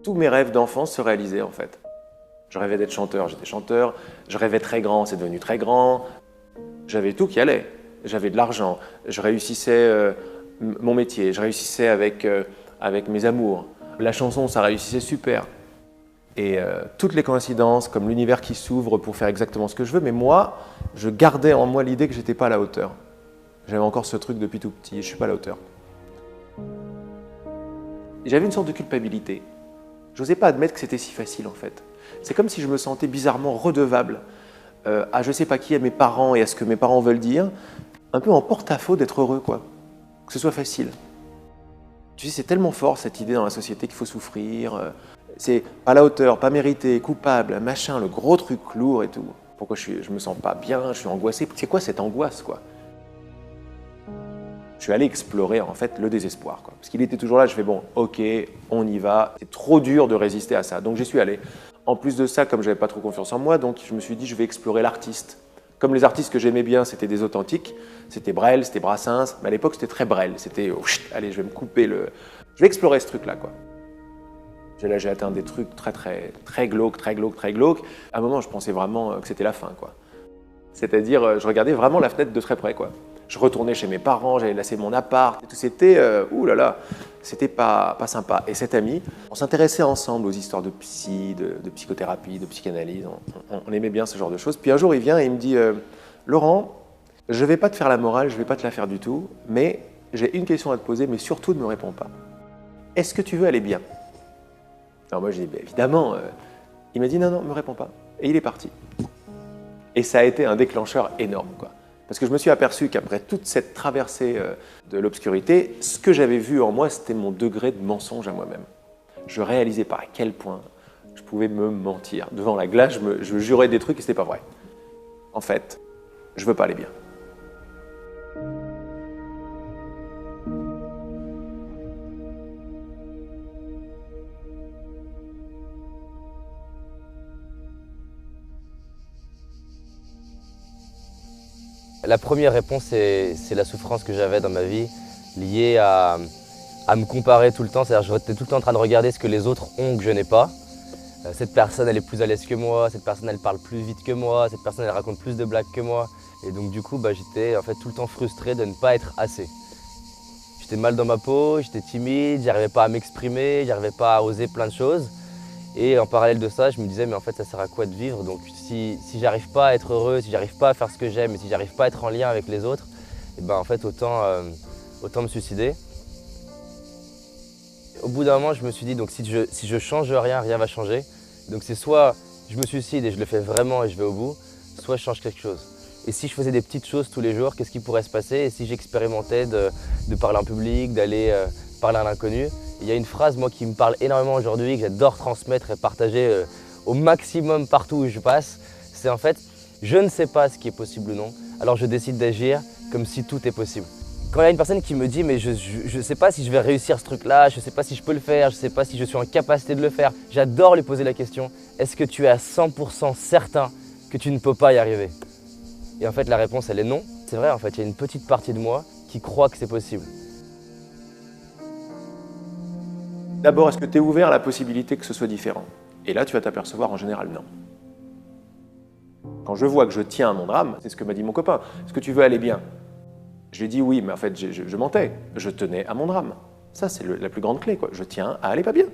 Tous mes rêves d'enfance se réalisaient en fait. Je rêvais d'être chanteur, j'étais chanteur. Je rêvais très grand, c'est devenu très grand. J'avais tout qui allait. J'avais de l'argent. Je réussissais mon métier. Je réussissais avec mes amours. La chanson, ça réussissait super. Et toutes les coïncidences, comme l'univers qui s'ouvre pour faire exactement ce que je veux. Mais moi, je gardais en moi l'idée que j'étais pas à la hauteur. J'avais encore ce truc depuis tout petit. Je suis pas à la hauteur. J'avais une sorte de culpabilité. J'osais pas admettre que c'était si facile en fait. C'est comme si je me sentais bizarrement redevable à je sais pas qui, à mes parents et à ce que mes parents veulent dire, un peu en porte-à-faux d'être heureux quoi, que ce soit facile. Tu sais, c'est tellement fort cette idée dans la société qu'il faut souffrir, c'est pas à la hauteur, pas mérité, coupable, machin, le gros truc lourd et tout. Pourquoi je me sens pas bien, je suis angoissé, c'est quoi cette angoisse quoi? Je suis allé explorer en fait le désespoir, quoi. Parce qu'il était toujours là, je fais bon, ok, on y va, c'est trop dur de résister à ça, donc j'y suis allé. En plus de ça, comme j'avais pas trop confiance en moi, donc je me suis dit je vais explorer l'artiste. Comme les artistes que j'aimais bien, c'était des authentiques, c'était Brel, c'était Brassens, mais à l'époque c'était très Brel, c'était allez, je vais me couper le... Je vais explorer ce truc-là, quoi. Là, j'ai atteint des trucs très glauques, très glauques, très glauques. À un moment, je pensais vraiment que c'était la fin, quoi. C'est-à-dire, je regardais vraiment la fenêtre de très près, quoi. Je retournais chez mes parents, j'allais laisser mon appart, et tout. C'était, oulala, c'était pas sympa. Et cet ami, on s'intéressait ensemble aux histoires de psy, de psychothérapie, de psychanalyse. On aimait bien ce genre de choses. Puis un jour, il vient et il me dit, Laurent, je vais pas te faire la morale, je vais pas te la faire du tout, mais j'ai une question à te poser, mais surtout ne me réponds pas. Est-ce que tu veux aller bien? Alors moi, je dis, évidemment. Il m'a dit, non, non, me réponds pas. Et il est parti. Et ça a été un déclencheur énorme, quoi. Parce que je me suis aperçu qu'après toute cette traversée de l'obscurité, ce que j'avais vu en moi, c'était mon degré de mensonge à moi-même. Je réalisais pas à quel point je pouvais me mentir. Devant la glace, je jurais des trucs et c'était pas vrai. En fait, je veux pas aller bien. La première réponse, c'est la souffrance que j'avais dans ma vie, liée à me comparer tout le temps. C'est-à-dire que j'étais tout le temps en train de regarder ce que les autres ont que je n'ai pas. Cette personne, elle est plus à l'aise que moi, cette personne, elle parle plus vite que moi, cette personne, elle raconte plus de blagues que moi. Et donc du coup, j'étais en fait tout le temps frustré de ne pas être assez. J'étais mal dans ma peau, j'étais timide, j'arrivais pas à m'exprimer, j'arrivais pas à oser plein de choses. Et en parallèle de ça, je me disais, mais en fait, ça sert à quoi de vivre? Donc si j'arrive pas à être heureux, si j'arrive pas à faire ce que j'aime, et si j'arrive pas à être en lien avec les autres, et en fait, autant me suicider. Au bout d'un moment, je me suis dit, donc si je change rien, rien va changer. Donc c'est soit je me suicide et je le fais vraiment et je vais au bout, soit je change quelque chose. Et si je faisais des petites choses tous les jours, qu'est-ce qui pourrait se passer? Et si j'expérimentais de parler en public, d'aller parler à l'inconnu? Il y a une phrase moi qui me parle énormément aujourd'hui, que j'adore transmettre et partager au maximum partout où je passe. C'est en fait, je ne sais pas ce qui est possible ou non, alors je décide d'agir comme si tout est possible. Quand il y a une personne qui me dit mais je ne sais pas si je vais réussir ce truc-là, je ne sais pas si je peux le faire, je ne sais pas si je suis en capacité de le faire, j'adore lui poser la question, est-ce que tu es à 100% certain que tu ne peux pas y arriver? Et en fait la réponse elle est non. C'est vrai en fait, il y a une petite partie de moi qui croit que c'est possible. D'abord, est-ce que tu es ouvert à la possibilité que ce soit différent? Et là, tu vas t'apercevoir en général non. Quand je vois que je tiens à mon drame, c'est ce que m'a dit mon copain, est-ce que tu veux aller bien? Je lui ai dit oui, mais en fait, je mentais. Je tenais à mon drame. Ça, c'est la plus grande clé, quoi. Je tiens à aller pas bien.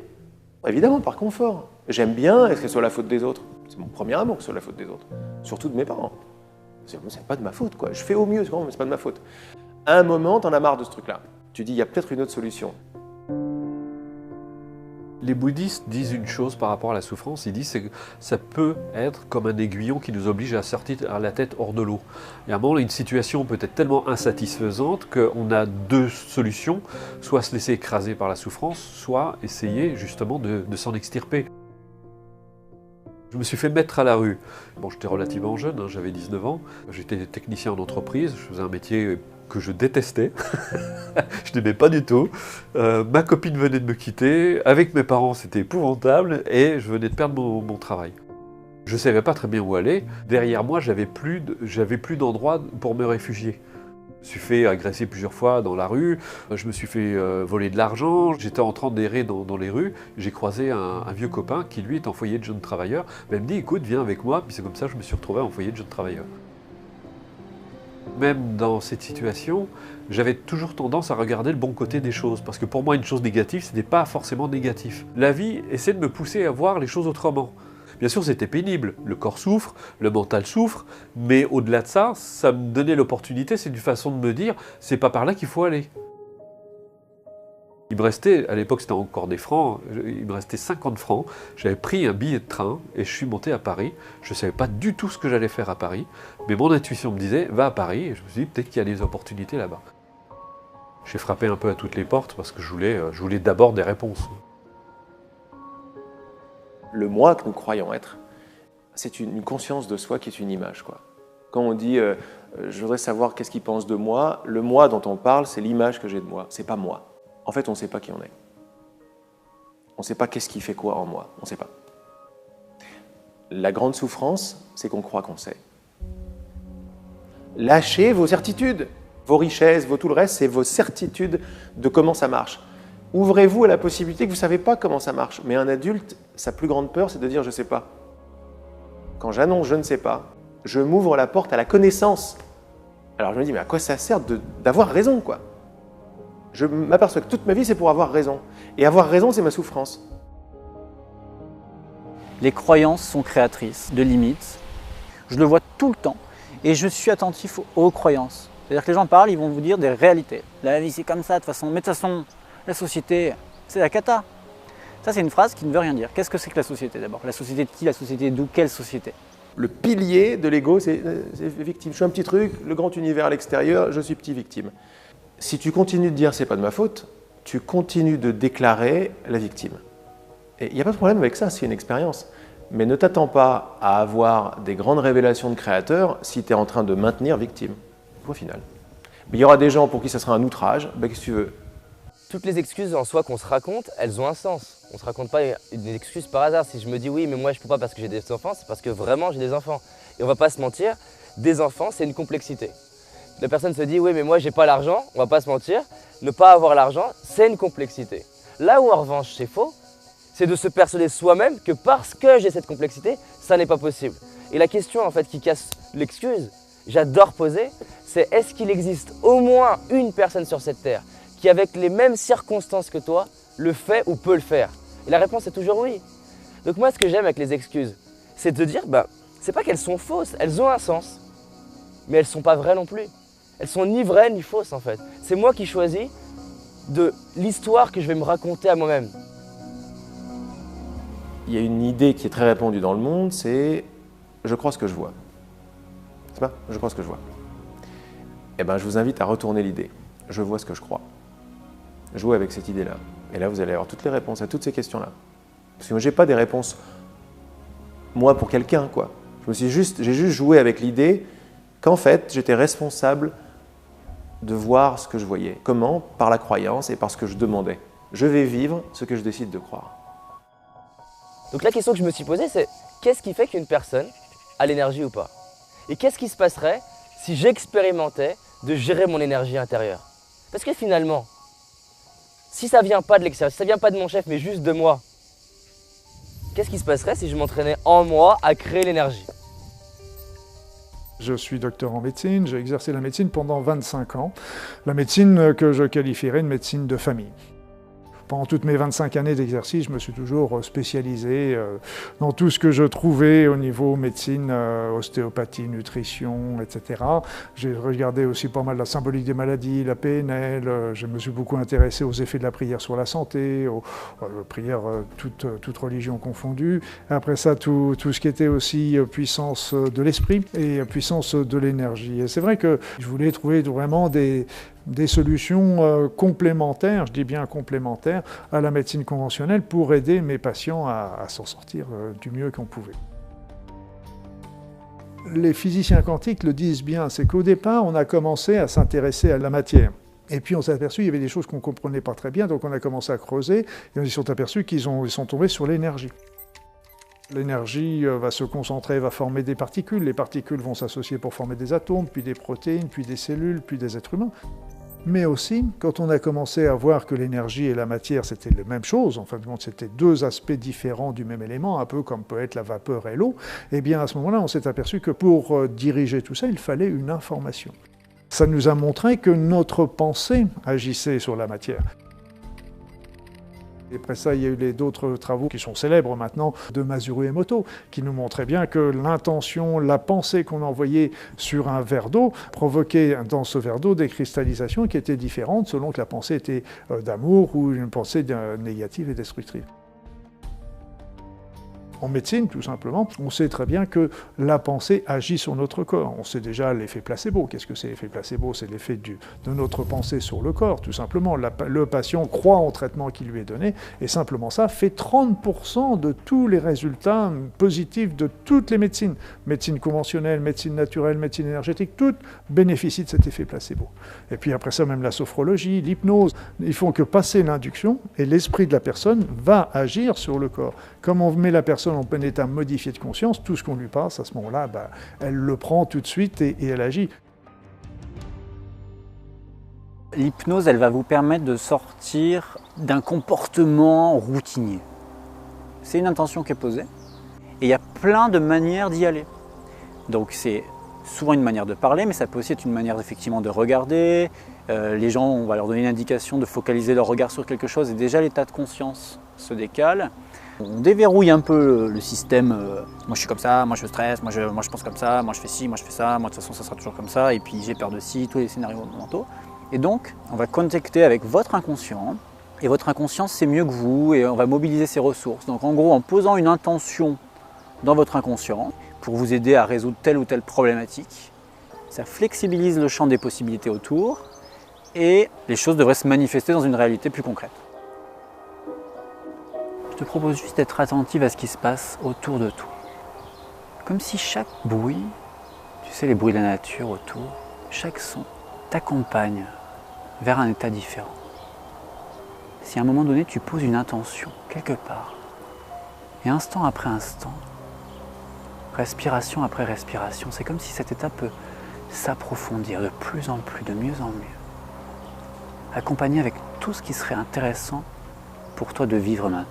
Évidemment, par confort. J'aime bien, est-ce que ce soit la faute des autres? C'est mon premier amour que ce soit la faute des autres. Surtout de mes parents. C'est pas de ma faute, quoi. Je fais au mieux, mais c'est pas de ma faute. À un moment, t'en as marre de ce truc-là. Tu dis, il y a peut-être une autre solution. Les bouddhistes disent une chose par rapport à la souffrance, ils disent que ça peut être comme un aiguillon qui nous oblige à sortir la tête hors de l'eau. Et à un moment, une situation peut être tellement insatisfaisante qu'on a deux solutions, soit se laisser écraser par la souffrance, soit essayer justement de s'en extirper. Je me suis fait mettre à la rue. Bon, j'étais relativement jeune, hein, j'avais 19 ans, j'étais technicien en entreprise, je faisais un métier que je détestais, je n'aimais pas du tout. Ma copine venait de me quitter, avec mes parents c'était épouvantable et je venais de perdre mon travail. Je ne savais pas très bien où aller. Derrière moi, j'avais plus d'endroit pour me réfugier. Je me suis fait agresser plusieurs fois dans la rue, je me suis fait voler de l'argent, j'étais en train d'errer dans les rues, j'ai croisé un vieux copain qui lui est en foyer de jeunes travailleurs. Ben, il me dit écoute viens avec moi, puis c'est comme ça que je me suis retrouvé en foyer de jeunes travailleurs. Même dans cette situation, j'avais toujours tendance à regarder le bon côté des choses, parce que pour moi une chose négative, ce n'était pas forcément négatif. La vie essaie de me pousser à voir les choses autrement. Bien sûr, c'était pénible, le corps souffre, le mental souffre, mais au-delà de ça, ça me donnait l'opportunité, c'est une façon de me dire, c'est pas par là qu'il faut aller. Il me restait, à l'époque c'était encore des francs, il me restait 50 francs, j'avais pris un billet de train et je suis monté à Paris. Je ne savais pas du tout ce que j'allais faire à Paris, mais mon intuition me disait, va à Paris, et je me suis dit, peut-être qu'il y a des opportunités là-bas. J'ai frappé un peu à toutes les portes parce que je voulais d'abord des réponses. Le moi que nous croyons être, c'est une conscience de soi qui est une image, quoi. Quand on dit je voudrais savoir qu'est-ce qu'il pense de moi, le moi dont on parle, c'est l'image que j'ai de moi, c'est pas moi. En fait, on ne sait pas qui on est. On ne sait pas qu'est-ce qui fait quoi en moi, on ne sait pas. La grande souffrance, c'est qu'on croit qu'on sait. Lâchez vos certitudes, vos richesses, tout le reste, c'est vos certitudes de comment ça marche. Ouvrez-vous à la possibilité que vous ne savez pas comment ça marche. Mais un adulte, sa plus grande peur, c'est de dire « je ne sais pas ». Quand j'annonce « je ne sais pas », je m'ouvre la porte à la connaissance. Alors je me dis « mais à quoi ça sert d'avoir raison, quoi ?» Je m'aperçois que toute ma vie, c'est pour avoir raison. Et avoir raison, c'est ma souffrance. Les croyances sont créatrices de limites. Je le vois tout le temps. Et je suis attentif aux croyances. C'est-à-dire que les gens parlent, ils vont vous dire des réalités. La vie, c'est comme ça, de toute façon. Mais de toute façon, la société, c'est la cata. Ça, c'est une phrase qui ne veut rien dire. Qu'est-ce que c'est que la société d'abord? La société de qui? La société d'où? Quelle société? Le pilier de l'ego, c'est victime. Je suis un petit truc, le grand univers à l'extérieur, je suis petit victime. Si tu continues de dire c'est pas de ma faute, tu continues de déclarer la victime. Et il n'y a pas de problème avec ça, c'est une expérience. Mais ne t'attends pas à avoir des grandes révélations de créateurs si tu es en train de maintenir victime. Point final. Mais il y aura des gens pour qui ça sera un outrage, ben, qu'est-ce que tu veux? Toutes les excuses en soi qu'on se raconte, elles ont un sens. On ne se raconte pas une excuse par hasard. Si je me dis oui, mais moi je ne peux pas parce que j'ai des enfants, c'est parce que vraiment j'ai des enfants. Et on ne va pas se mentir, des enfants, c'est une complexité. La personne se dit oui, mais moi j'ai pas l'argent, on ne va pas se mentir. Ne pas avoir l'argent, c'est une complexité. Là où en revanche c'est faux, c'est de se persuader soi-même que parce que j'ai cette complexité, ça n'est pas possible. Et la question en fait qui casse l'excuse, j'adore poser, c'est est-ce qu'il existe au moins une personne sur cette terre qui, avec les mêmes circonstances que toi, le fait ou peut le faire? Et la réponse est toujours oui. Donc moi, ce que j'aime avec les excuses, c'est de dire, c'est pas qu'elles sont fausses, elles ont un sens, mais elles sont pas vraies non plus. Elles sont ni vraies ni fausses en fait. C'est moi qui choisis de l'histoire que je vais me raconter à moi-même. Il y a une idée qui est très répandue dans le monde, c'est « je crois ce que je vois ». C'est pas « je crois ce que je vois ». Eh bien, je vous invite à retourner l'idée. Je vois ce que je crois. Jouez avec cette idée-là. Et là, vous allez avoir toutes les réponses à toutes ces questions-là. Parce que moi, je n'ai pas des réponses, moi, pour quelqu'un, quoi. J'ai juste joué avec l'idée qu'en fait, j'étais responsable de voir ce que je voyais. Comment? Par la croyance et par ce que je demandais. Je vais vivre ce que je décide de croire. Donc la question que je me suis posée, c'est qu'est-ce qui fait qu'une personne a l'énergie ou pas? Et qu'est-ce qui se passerait si j'expérimentais de gérer mon énergie intérieure? Parce que finalement, si ça ne vient pas de l'extérieur, si ça ne vient pas de mon chef, mais juste de moi, qu'est-ce qui se passerait si je m'entraînais en moi à créer l'énergie? Je suis docteur en médecine, j'ai exercé la médecine pendant 25 ans. La médecine que je qualifierais de médecine de famille. Pendant toutes mes 25 années d'exercice, je me suis toujours spécialisé dans tout ce que je trouvais au niveau médecine, ostéopathie, nutrition, etc. J'ai regardé aussi pas mal la symbolique des maladies, la PNL, je me suis beaucoup intéressé aux effets de la prière sur la santé, aux prières toute religion confondue. Après ça, tout ce qui était aussi puissance de l'esprit et puissance de l'énergie. Et c'est vrai que je voulais trouver vraiment des solutions complémentaires, je dis bien complémentaires, à la médecine conventionnelle pour aider mes patients à s'en sortir du mieux qu'on pouvait. Les physiciens quantiques le disent bien, c'est qu'au départ, on a commencé à s'intéresser à la matière. Et puis on s'est aperçu qu'il y avait des choses qu'on ne comprenait pas très bien, donc on a commencé à creuser, et on s'est aperçu qu'ils sont tombés sur l'énergie. L'énergie va se concentrer, va former des particules. Les particules vont s'associer pour former des atomes, puis des protéines, puis des cellules, puis des êtres humains. Mais aussi, quand on a commencé à voir que l'énergie et la matière, c'était la même chose, en fin de compte, c'était deux aspects différents du même élément, un peu comme peut être la vapeur et l'eau, eh bien à ce moment-là, on s'est aperçu que pour diriger tout ça, il fallait une information. Ça nous a montré que notre pensée agissait sur la matière. Et après ça, il y a eu d'autres travaux qui sont célèbres maintenant de Masaru Emoto, qui nous montraient bien que l'intention, la pensée qu'on envoyait sur un verre d'eau provoquait dans ce verre d'eau des cristallisations qui étaient différentes selon que la pensée était d'amour ou une pensée négative et destructrice. En médecine, tout simplement, on sait très bien que la pensée agit sur notre corps. On sait déjà l'effet placebo. Qu'est-ce que c'est l'effet placebo? C'est l'effet de notre pensée sur le corps, tout simplement. Le patient croit au traitement qui lui est donné, et simplement ça fait 30% de tous les résultats positifs de toutes les médecines. Médecine conventionnelle, médecine naturelle, médecine énergétique, toutes bénéficient de cet effet placebo. Et puis après ça, même la sophrologie, l'hypnose, ils font que passer l'induction, et l'esprit de la personne va agir sur le corps. Comme on met la personne en plein état modifié de conscience, tout ce qu'on lui passe, à ce moment-là, elle le prend tout de suite et elle agit. L'hypnose, elle va vous permettre de sortir d'un comportement routinier. C'est une intention qui est posée, et il y a plein de manières d'y aller. Donc c'est souvent une manière de parler, mais ça peut aussi être une manière effectivement de regarder. Les gens, on va leur donner une indication de focaliser leur regard sur quelque chose, et déjà l'état de conscience se décale. On déverrouille un peu le système, moi je suis comme ça, moi je stresse, moi je pense comme ça, moi je fais ci, moi je fais ça, moi de toute façon ça sera toujours comme ça, et puis j'ai peur de ci, tous les scénarios mentaux. Et donc on va connecter avec votre inconscient, et votre inconscient c'est mieux que vous, et on va mobiliser ses ressources. Donc en gros en posant une intention dans votre inconscient pour vous aider à résoudre telle ou telle problématique, ça flexibilise le champ des possibilités autour, et les choses devraient se manifester dans une réalité plus concrète. Je te propose juste d'être attentive à ce qui se passe autour de toi. Comme si chaque bruit, tu sais les bruits de la nature autour, chaque son t'accompagne vers un état différent. Si à un moment donné tu poses une intention quelque part, et instant après instant, respiration après respiration, c'est comme si cet état peut s'approfondir de plus en plus, de mieux en mieux, accompagné avec tout ce qui serait intéressant pour toi de vivre maintenant.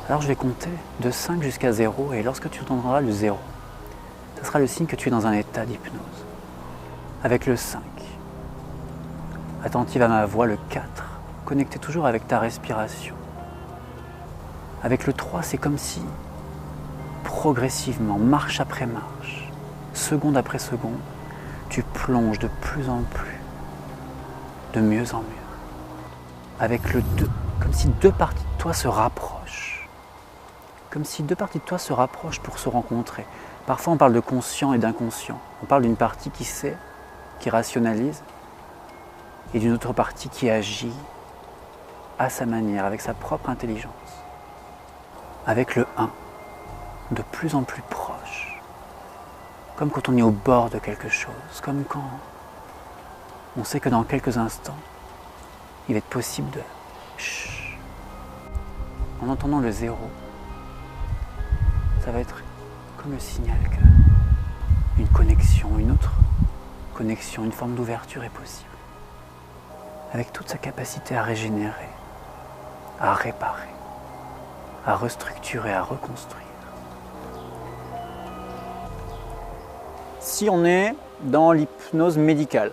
Alors je vais compter de 5 jusqu'à 0, et lorsque tu entendras le 0, ce sera le signe que tu es dans un état d'hypnose. Avec le 5, attentive à ma voix, le 4, connecté toujours avec ta respiration. Avec le 3, c'est comme si, progressivement, marche après marche, seconde après seconde, tu plonges de plus en plus, de mieux en mieux. Avec le 2, comme si deux parties de toi se rapprochent. Comme si deux parties de toi se rapprochent pour se rencontrer. Parfois on parle de conscient et d'inconscient. On parle d'une partie qui sait, qui rationalise, et d'une autre partie qui agit à sa manière, avec sa propre intelligence. Avec le 1, de plus en plus proche. Comme quand on est au bord de quelque chose, comme quand on sait que dans quelques instants, il va être possible de chut. En entendant le 0, ça va être comme le signal qu'une connexion, une autre connexion, une forme d'ouverture est possible. Avec toute sa capacité à régénérer, à réparer, à restructurer, à reconstruire. Si on est dans l'hypnose médicale,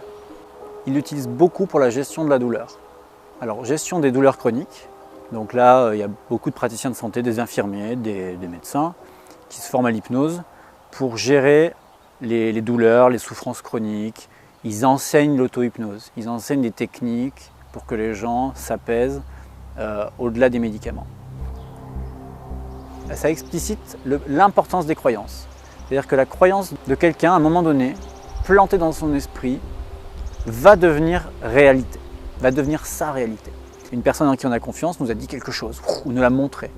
il l'utilise beaucoup pour la gestion de la douleur. Alors, gestion des douleurs chroniques. Donc là, il y a beaucoup de praticiens de santé, des infirmiers, des médecins qui se forment à l'hypnose pour gérer les douleurs, les souffrances chroniques. Ils enseignent l'auto-hypnose, ils enseignent des techniques pour que les gens s'apaisent au-delà des médicaments. Ça explicite l'importance des croyances. C'est-à-dire que la croyance de quelqu'un, à un moment donné, plantée dans son esprit, va devenir réalité, va devenir sa réalité. Une personne en qui on a confiance nous a dit quelque chose, ou nous l'a montré.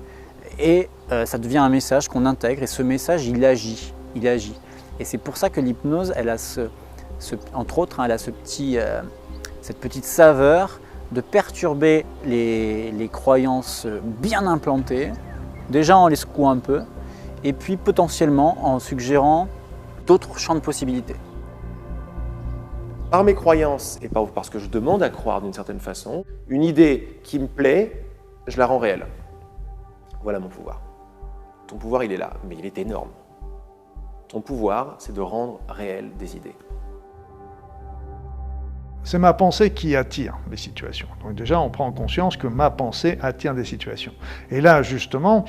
Et ça devient un message qu'on intègre, et ce message, il agit. Et c'est pour ça que l'hypnose, elle a entre autres, elle a cette petite saveur de perturber les croyances bien implantées, Déjà en les secouant un peu, et puis potentiellement en suggérant d'autres champs de possibilités. Par mes croyances et parce que je demande à croire d'une certaine façon, une idée qui me plaît, je la rends réelle. Voilà mon pouvoir. Ton pouvoir, il est là, mais il est énorme. Ton pouvoir, c'est de rendre réelles des idées. C'est ma pensée qui attire les situations. Donc déjà, on prend conscience que ma pensée attire des situations. Et là, justement,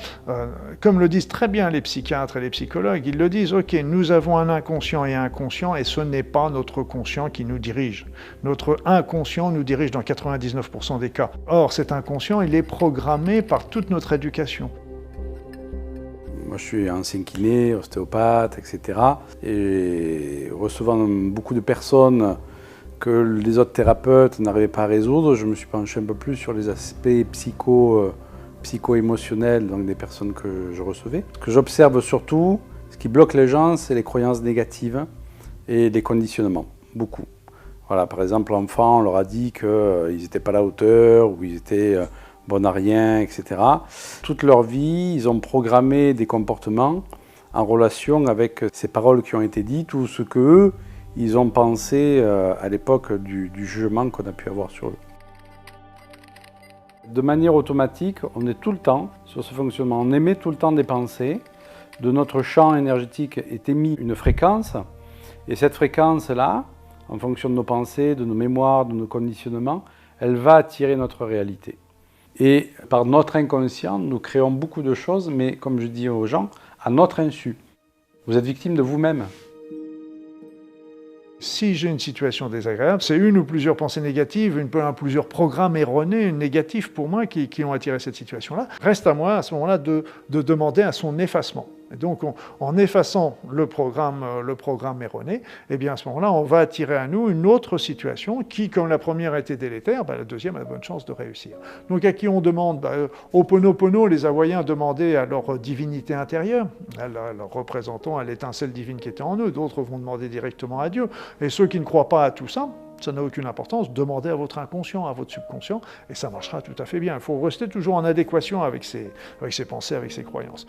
comme le disent très bien les psychiatres et les psychologues, ils le disent, ok, nous avons un inconscient et un conscient, et ce n'est pas notre conscient qui nous dirige. Notre inconscient nous dirige dans 99% des cas. Or, cet inconscient, il est programmé par toute notre éducation. Moi, je suis ancien kiné, ostéopathe, etc. Et recevant beaucoup de personnes que les autres thérapeutes n'arrivaient pas à résoudre, je me suis penché un peu plus sur les aspects psycho-émotionnels donc des personnes que je recevais. Ce que j'observe surtout, ce qui bloque les gens, c'est les croyances négatives et les conditionnements, beaucoup. Voilà, par exemple, l'enfant, on leur a dit qu'ils n'étaient pas à la hauteur, ou ils étaient bons à rien, etc. Toute leur vie, ils ont programmé des comportements en relation avec ces paroles qui ont été dites ou ce qu'eux, ils ont pensé à l'époque du jugement qu'on a pu avoir sur eux. De manière automatique, on est tout le temps sur ce fonctionnement. On émet tout le temps des pensées. De notre champ énergétique est émise une fréquence. Et cette fréquence-là, en fonction de nos pensées, de nos mémoires, de nos conditionnements, elle va attirer notre réalité. Et par notre inconscient, nous créons beaucoup de choses, mais comme je dis aux gens, à notre insu. Vous êtes victime de vous-même. Si j'ai une situation désagréable, c'est une ou plusieurs pensées négatives, plusieurs programmes erronés, négatifs pour moi, qui ont attiré cette situation-là. Reste à moi, à ce moment-là, de demander à son effacement. Et donc, en effaçant le programme erroné, eh bien, à ce moment-là, on va attirer à nous une autre situation qui, comme la première a été délétère, la deuxième a de bonnes chances de réussir. Donc, à qui on demande Ho'oponopono, les Hawaïens demandaient à leur divinité intérieure, à leur représentant à l'étincelle divine qui était en eux. D'autres vont demander directement à Dieu. Et ceux qui ne croient pas à tout ça, ça n'a aucune importance, demandez à votre inconscient, à votre subconscient, et ça marchera tout à fait bien. Il faut rester toujours en adéquation avec ses pensées, avec ses croyances.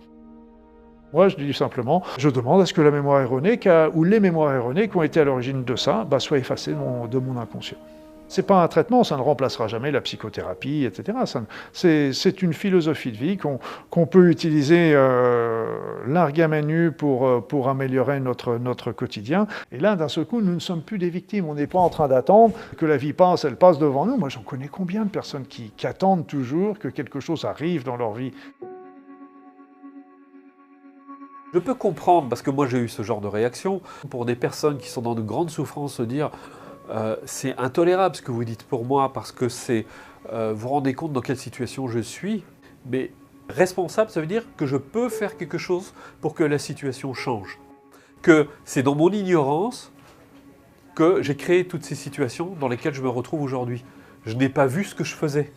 Moi, je dis simplement, je demande à ce que la mémoire erronée, ou les mémoires erronées qui ont été à l'origine de ça, soient effacées de mon inconscient. Ce n'est pas un traitement, ça ne remplacera jamais la psychothérapie, etc. C'est une philosophie de vie qu'on peut utiliser largue à main nue pour améliorer notre quotidien. Et là, d'un seul coup, nous ne sommes plus des victimes. On n'est pas en train d'attendre que la vie passe, elle passe devant nous. Moi, j'en connais combien de personnes qui attendent toujours que quelque chose arrive dans leur vie. Je peux comprendre, parce que moi j'ai eu ce genre de réaction, pour des personnes qui sont dans de grandes souffrances, se dire c'est intolérable ce que vous dites pour moi, parce que vous vous rendez compte dans quelle situation je suis, mais responsable, ça veut dire que je peux faire quelque chose pour que la situation change. Que c'est dans mon ignorance que j'ai créé toutes ces situations dans lesquelles je me retrouve aujourd'hui. Je n'ai pas vu ce que je faisais.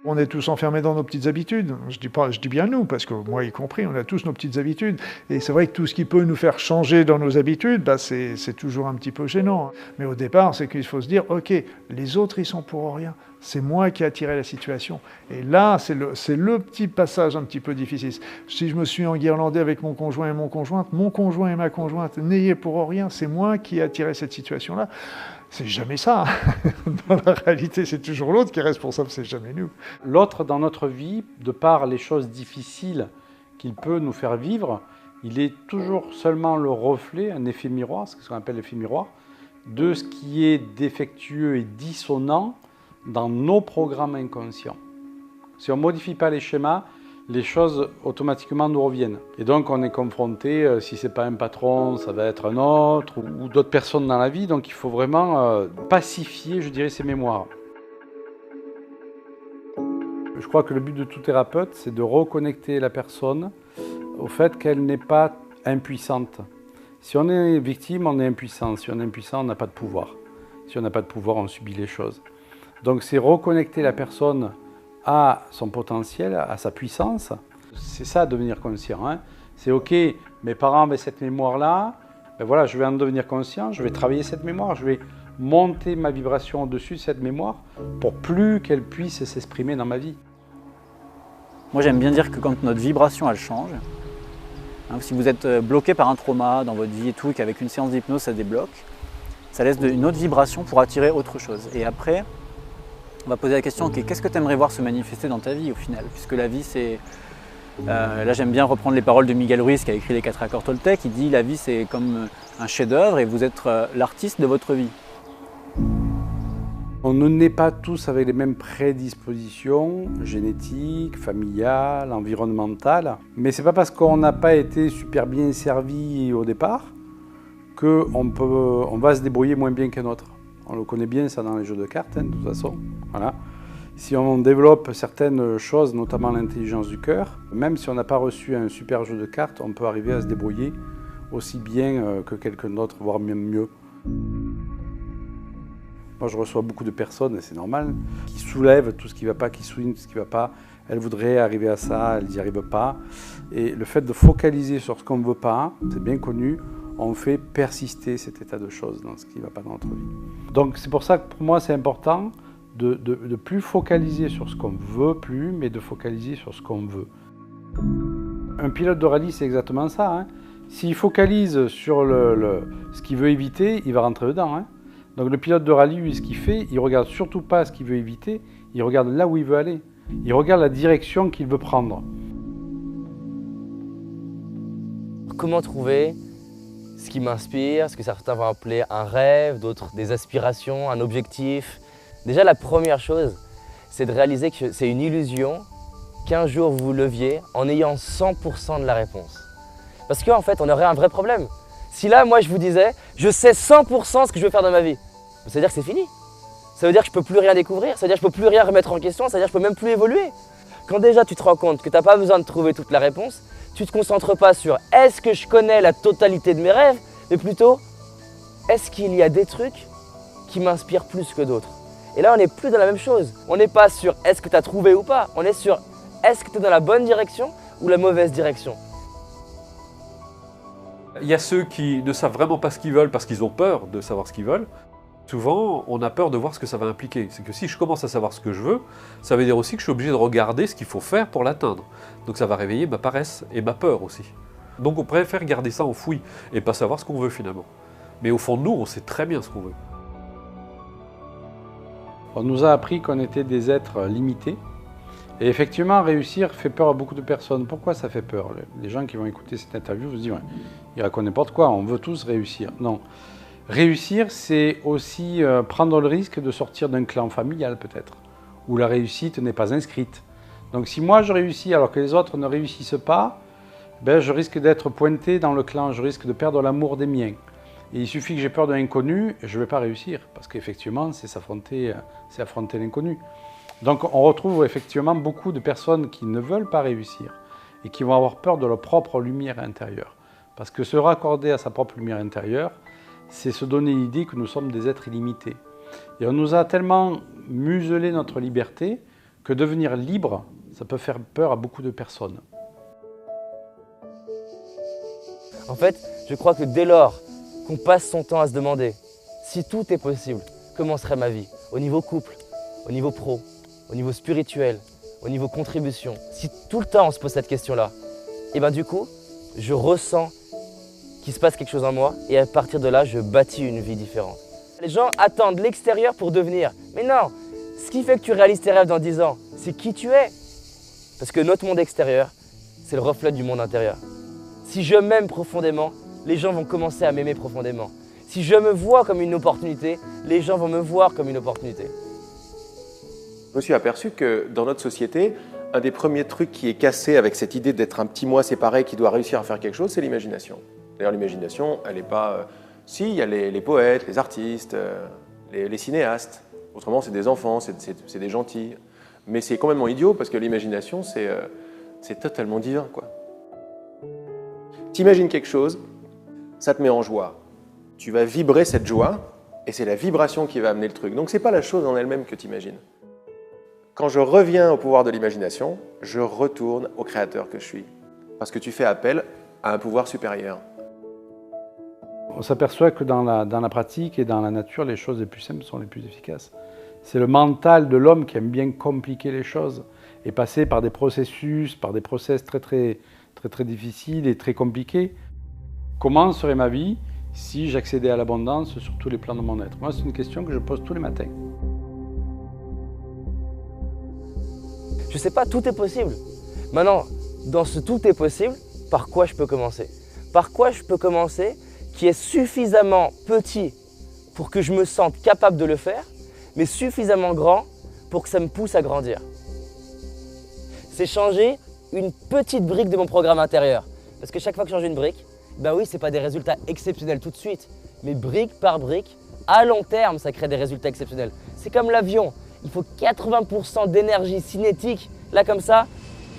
On est tous enfermés dans nos petites habitudes. Je dis bien nous, parce que moi y compris, on a tous nos petites habitudes. Et c'est vrai que tout ce qui peut nous faire changer dans nos habitudes, c'est toujours un petit peu gênant. Mais au départ, c'est qu'il faut se dire, ok, les autres, ils sont pour rien. C'est moi qui ai attiré la situation. Et là, c'est le petit passage un petit peu difficile. Si je me suis enguirlandé avec mon conjoint et mon conjoint et ma conjointe n'ayez pour rien, c'est moi qui ai attiré cette situation-là. C'est jamais ça. Dans la réalité, c'est toujours l'autre qui est responsable, c'est jamais nous. L'autre dans notre vie, de par les choses difficiles qu'il peut nous faire vivre, il est toujours seulement le reflet, un effet miroir, ce qu'on appelle l'effet miroir, de ce qui est défectueux et dissonant dans nos programmes inconscients. Si on ne modifie pas les schémas, les choses automatiquement nous reviennent. Et donc on est confronté, si ce n'est pas un patron, ça va être un autre, ou d'autres personnes dans la vie. Donc il faut vraiment pacifier, je dirais, ces mémoires. Je crois que le but de tout thérapeute, c'est de reconnecter la personne au fait qu'elle n'est pas impuissante. Si on est victime, on est impuissant. Si on est impuissant, on n'a pas de pouvoir. Si on n'a pas de pouvoir, on subit les choses. Donc c'est reconnecter la personne à son potentiel, à sa puissance. C'est ça, devenir conscient. Hein. C'est ok, mes parents avaient cette mémoire-là, ben voilà, je vais en devenir conscient, je vais travailler cette mémoire, je vais monter ma vibration au-dessus de cette mémoire pour plus qu'elle puisse s'exprimer dans ma vie. Moi j'aime bien dire que quand notre vibration elle change, hein, si vous êtes bloqué par un trauma dans votre vie et tout, et qu'avec une séance d'hypnose ça débloque, ça laisse une autre vibration pour attirer autre chose. Et après, on va poser la question, ok, qu'est-ce que tu aimerais voir se manifester dans ta vie au final? Puisque la vie c'est... là j'aime bien reprendre les paroles de Miguel Ruiz qui a écrit les 4 accords Toltec, il dit la vie c'est comme un chef-d'œuvre et vous êtes l'artiste de votre vie. On ne naît pas tous avec les mêmes prédispositions génétiques, familiales, environnementales. Mais ce n'est pas parce qu'on n'a pas été super bien servi au départ qu'on va se débrouiller moins bien qu'un autre. On le connaît bien ça dans les jeux de cartes, hein, de toute façon. Voilà. Si on développe certaines choses, notamment l'intelligence du cœur, même si on n'a pas reçu un super jeu de cartes, on peut arriver à se débrouiller aussi bien que quelqu'un d'autre, voire même mieux. Moi, je reçois beaucoup de personnes, et c'est normal, qui soulèvent tout ce qui ne va pas, qui soulignent tout ce qui ne va pas. Elles voudraient arriver à ça, elles n'y arrivent pas. Et le fait de focaliser sur ce qu'on ne veut pas, c'est bien connu, on fait persister cet état de choses dans ce qui ne va pas dans notre vie. Donc c'est pour ça que pour moi, c'est important de plus focaliser sur ce qu'on ne veut plus, mais de focaliser sur ce qu'on veut. Un pilote de rallye, c'est exactement ça. Hein. S'il focalise sur ce qu'il veut éviter, il va rentrer dedans. Hein. Donc le pilote de rallye, lui, ce qu'il fait, il ne regarde surtout pas ce qu'il veut éviter, il regarde là où il veut aller. Il regarde la direction qu'il veut prendre. Comment trouver ce qui m'inspire, ce que certains vont appeler un rêve, d'autres des aspirations, un objectif? Déjà, la première chose, c'est de réaliser que c'est une illusion qu'un jour vous vous leviez en ayant 100% de la réponse. Parce qu'en fait, on aurait un vrai problème. Si là, moi, je vous disais, je sais 100% ce que je veux faire dans ma vie, ça veut dire que c'est fini. Ça veut dire que je ne peux plus rien découvrir, ça veut dire que je ne peux plus rien remettre en question, ça veut dire que je ne peux même plus évoluer. Quand déjà tu te rends compte que tu n'as pas besoin de trouver toute la réponse, tu ne te concentres pas sur est-ce que je connais la totalité de mes rêves, mais plutôt est-ce qu'il y a des trucs qui m'inspirent plus que d'autres. Et là, on n'est plus dans la même chose. On n'est pas sur est-ce que tu as trouvé ou pas, on est sur est-ce que tu es dans la bonne direction ou la mauvaise direction. Il y a ceux qui ne savent vraiment pas ce qu'ils veulent parce qu'ils ont peur de savoir ce qu'ils veulent. Souvent, on a peur de voir ce que ça va impliquer. C'est que si je commence à savoir ce que je veux, ça veut dire aussi que je suis obligé de regarder ce qu'il faut faire pour l'atteindre. Donc ça va réveiller ma paresse et ma peur aussi. Donc on préfère garder ça enfoui et pas savoir ce qu'on veut finalement. Mais au fond de nous, on sait très bien ce qu'on veut. On nous a appris qu'on était des êtres limités. Et effectivement, réussir fait peur à beaucoup de personnes. Pourquoi ça fait peur? Les gens qui vont écouter cette interview vont se dire, ouais, il raconte n'importe quoi, on veut tous réussir. Non. Réussir, c'est aussi prendre le risque de sortir d'un clan familial peut-être, où la réussite n'est pas inscrite. Donc si moi je réussis alors que les autres ne réussissent pas, ben, je risque d'être pointé dans le clan, je risque de perdre l'amour des miens. Et il suffit que j'ai peur de l'inconnu, je ne vais pas réussir, parce qu'effectivement, c'est affronter l'inconnu. Donc on retrouve effectivement beaucoup de personnes qui ne veulent pas réussir et qui vont avoir peur de leur propre lumière intérieure. Parce que se raccorder à sa propre lumière intérieure, c'est se donner l'idée que nous sommes des êtres illimités. Et on nous a tellement muselé notre liberté que devenir libre, ça peut faire peur à beaucoup de personnes. En fait, je crois que dès lors qu'on passe son temps à se demander si tout est possible, comment serait ma vie, au niveau couple, au niveau pro, au niveau spirituel, au niveau contribution, si tout le temps on se pose cette question-là, et bien du coup, je ressens qu'il se passe quelque chose en moi et à partir de là, je bâtis une vie différente. Les gens attendent l'extérieur pour devenir. Mais non, ce qui fait que tu réalises tes rêves dans 10 ans, c'est qui tu es. Parce que notre monde extérieur, c'est le reflet du monde intérieur. Si je m'aime profondément, les gens vont commencer à m'aimer profondément. Si je me vois comme une opportunité, les gens vont me voir comme une opportunité. Je me suis aperçu que dans notre société, un des premiers trucs qui est cassé avec cette idée d'être un petit moi séparé qui doit réussir à faire quelque chose, c'est l'imagination. D'ailleurs, l'imagination, elle n'est pas... Si, il y a les poètes, les artistes, les cinéastes. Autrement, c'est des enfants, c'est des gentils. Mais c'est complètement idiot parce que l'imagination, c'est totalement divin, quoi. T'imagines quelque chose, ça te met en joie. Tu vas vibrer cette joie et c'est la vibration qui va amener le truc. Donc, ce n'est pas la chose en elle-même que tu imagines. Quand je reviens au pouvoir de l'imagination, je retourne au créateur que je suis. Parce que tu fais appel à un pouvoir supérieur. On s'aperçoit que dans la pratique et dans la nature, les choses les plus simples sont les plus efficaces. C'est le mental de l'homme qui aime bien compliquer les choses. et passer par des processus, par des process très difficiles et très compliqués. Comment serait ma vie si j'accédais à l'abondance sur tous les plans de mon être? Moi, c'est une question que je pose tous les matins. Je sais pas, tout est possible. Maintenant, dans ce tout est possible, par quoi je peux commencer? Par quoi je peux commencer qui est suffisamment petit pour que je me sente capable de le faire, mais suffisamment grand pour que ça me pousse à grandir? C'est changer une petite brique de mon programme intérieur. Parce que chaque fois que je change une brique, ben oui, ce n'est pas des résultats exceptionnels tout de suite, mais brique par brique, à long terme, ça crée des résultats exceptionnels. C'est comme l'avion, il faut 80% d'énergie cinétique, là comme ça,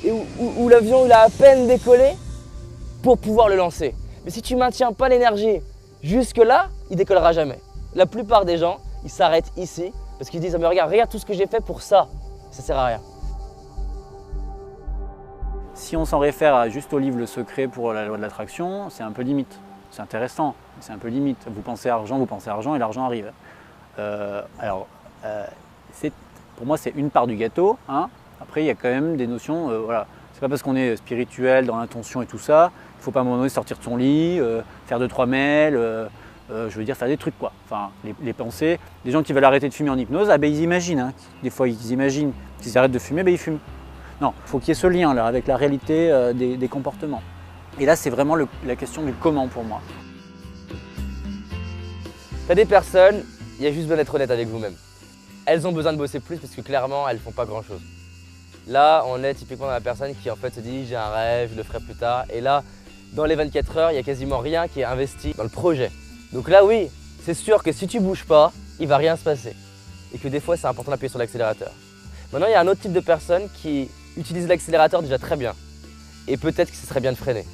et où l'avion il a à peine décollé pour pouvoir le lancer. Mais si tu ne maintiens pas l'énergie jusque-là, il ne décollera jamais. La plupart des gens, ils s'arrêtent ici parce qu'ils disent « mais regarde tout ce que j'ai fait pour ça, ça ne sert à rien ». Si on s'en réfère juste au livre Le Secret pour la loi de l'attraction, c'est un peu limite. C'est intéressant, mais c'est un peu limite. Vous pensez argent et l'argent arrive. Pour moi, c'est une part du gâteau. Hein. Après, il y a quand même des notions. Voilà. C'est pas parce qu'on est spirituel, dans l'intention et tout ça, il ne faut pas à un moment donné sortir de son lit, faire 2-3 mails, je veux dire faire des trucs quoi. Enfin, les pensées. Les gens qui veulent arrêter de fumer en hypnose, ah ben ils imaginent. Hein. Des fois, ils imaginent qu'ils arrêtent de fumer, ben ils fument. Non, il faut qu'il y ait ce lien là avec la réalité des comportements. Et là, c'est vraiment la question du comment pour moi. Tu as des personnes, il y a juste besoin d'être honnête avec vous-même. Elles ont besoin de bosser plus parce que clairement, elles ne font pas grand-chose. Là, on est typiquement dans la personne qui en fait se dit j'ai un rêve, je le ferai plus tard. Et là, dans les 24 heures, il n'y a quasiment rien qui est investi dans le projet. Donc là, oui, c'est sûr que si tu ne bouges pas, il ne va rien se passer. Et que des fois, c'est important d'appuyer sur l'accélérateur. Maintenant, il y a un autre type de personnes qui utilisent l'accélérateur déjà très bien. Et peut-être que ce serait bien de freiner.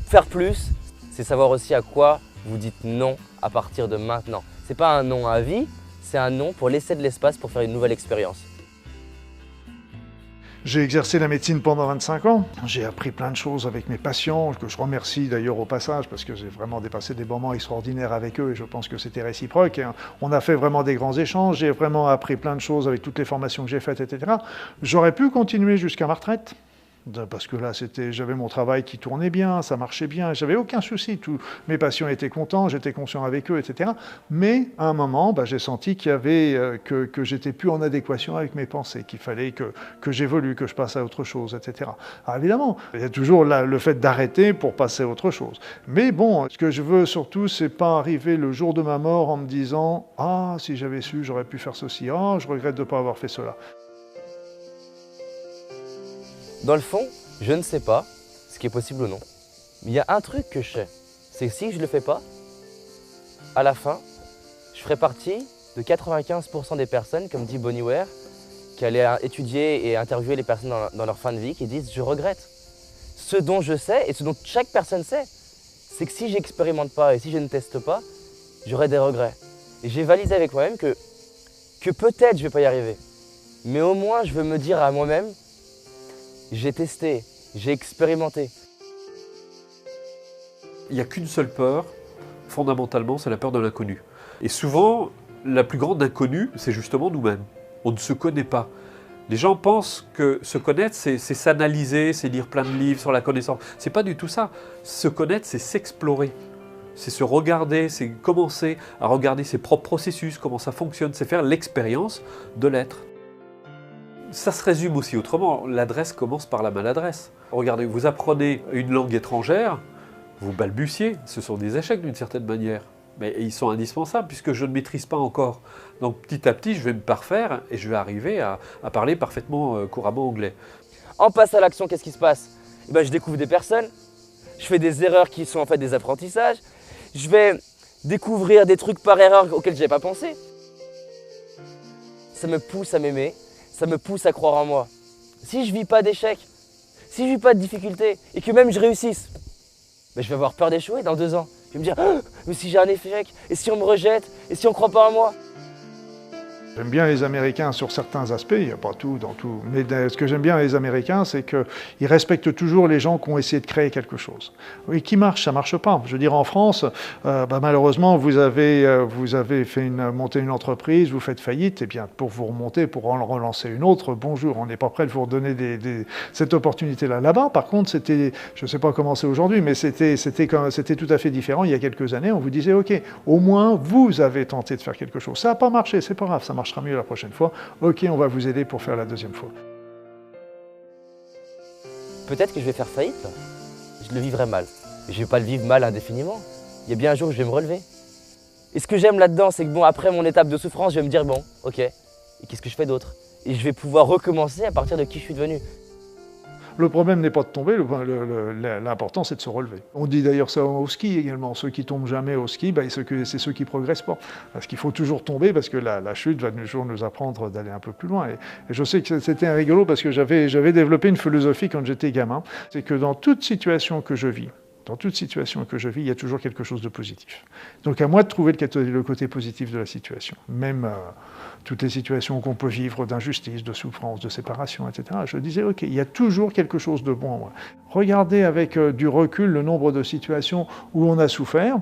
Faire plus, c'est savoir aussi à quoi vous dites non à partir de maintenant. Ce n'est pas un non à vie, c'est un non pour laisser de l'espace pour faire une nouvelle expérience. J'ai exercé la médecine pendant 25 ans. J'ai appris plein de choses avec mes patients, que je remercie d'ailleurs au passage, parce que j'ai vraiment dépassé des moments extraordinaires avec eux et je pense que c'était réciproque. Et on a fait vraiment des grands échanges, j'ai vraiment appris plein de choses avec toutes les formations que j'ai faites, etc. J'aurais pu continuer jusqu'à ma retraite. Parce que là, j'avais mon travail qui tournait bien, ça marchait bien, j'avais aucun souci. Tous mes patients étaient contents, j'étais conscient avec eux, etc. Mais à un moment, j'ai senti qu'il y avait que j'étais plus en adéquation avec mes pensées, qu'il fallait que j'évolue, que je passe à autre chose, etc. Alors évidemment, il y a toujours le fait d'arrêter pour passer à autre chose. Mais bon, ce que je veux surtout, c'est pas arriver le jour de ma mort en me disant « Ah, si j'avais su, j'aurais pu faire ceci. Ah, je regrette de ne pas avoir fait cela. » Dans le fond, je ne sais pas ce qui est possible ou non. Mais il y a un truc que je sais, c'est que si je ne le fais pas, à la fin, je ferai partie de 95% des personnes, comme dit Bonnie Ware, qui allaient étudier et interviewer les personnes dans leur fin de vie, qui disent « je regrette ». Ce dont je sais, et ce dont chaque personne sait, c'est que si je n'expérimente pas et si je ne teste pas, j'aurai des regrets. Et j'ai validé avec moi-même que peut-être je ne vais pas y arriver. Mais au moins, je veux me dire à moi-même, j'ai testé, j'ai expérimenté. Il n'y a qu'une seule peur, fondamentalement, c'est la peur de l'inconnu. Et souvent, la plus grande inconnue, c'est justement nous-mêmes. On ne se connaît pas. Les gens pensent que se connaître, c'est s'analyser, c'est lire plein de livres sur la connaissance. C'est pas du tout ça. Se connaître, c'est s'explorer. C'est se regarder, c'est commencer à regarder ses propres processus, comment ça fonctionne, c'est faire l'expérience de l'être. Ça se résume aussi autrement, l'adresse commence par la maladresse. Regardez, vous apprenez une langue étrangère, vous balbutiez, ce sont des échecs d'une certaine manière. Mais ils sont indispensables puisque je ne maîtrise pas encore. Donc petit à petit, je vais me parfaire et je vais arriver à parler parfaitement couramment anglais. En passe à l'action, qu'est-ce qui se passe? Je découvre des personnes, je fais des erreurs qui sont en fait des apprentissages, je vais découvrir des trucs par erreur auxquels je n'avais pas pensé. Ça me pousse à m'aimer. Ça me pousse à croire en moi. Si je ne vis pas d'échecs, si je ne vis pas de difficultés et que même je réussisse, je vais avoir peur d'échouer dans 2 ans. Je vais me dire, oh, mais si j'ai un échec, et si on me rejette, et si on ne croit pas en moi? J'aime bien les Américains sur certains aspects, il n'y a pas tout dans tout, mais ce que j'aime bien les Américains, c'est qu'ils respectent toujours les gens qui ont essayé de créer quelque chose. Oui, qui marche, ça ne marche pas. Je veux dire, en France, malheureusement, vous avez monté une entreprise, vous faites faillite, et bien pour vous remonter, pour en relancer une autre, bonjour, on n'est pas prêt de vous redonner cette opportunité-là. Là-bas, par contre, c'était, je ne sais pas comment c'est aujourd'hui, mais c'était tout à fait différent. Il y a quelques années, on vous disait, OK, au moins, vous avez tenté de faire quelque chose. Ça n'a pas marché, c'est pas grave, ça marchera mieux la prochaine fois. OK, on va vous aider pour faire la deuxième fois. Peut-être que je vais faire faillite, là. Je le vivrai mal. Et je ne vais pas le vivre mal indéfiniment. Il y a bien un jour où je vais me relever. Et ce que j'aime là-dedans, c'est que bon, après mon étape de souffrance, je vais me dire, bon, OK, et qu'est-ce que je fais d'autre? Et je vais pouvoir recommencer à partir de qui je suis devenu. Le problème n'est pas de tomber, l'important c'est de se relever. On dit d'ailleurs ça au ski également, ceux qui tombent jamais au ski, c'est ceux qui progressent pas. Parce qu'il faut toujours tomber, parce que la chute va toujours nous apprendre d'aller un peu plus loin. Et je sais que c'était rigolo parce que j'avais développé une philosophie quand j'étais gamin, c'est que dans toute situation que je vis, il y a toujours quelque chose de positif. Donc à moi de trouver le côté positif de la situation. Même toutes les situations qu'on peut vivre d'injustice, de souffrance, de séparation, etc. Je disais, OK, il y a toujours quelque chose de bon en moi. Regardez avec du recul le nombre de situations où on a souffert,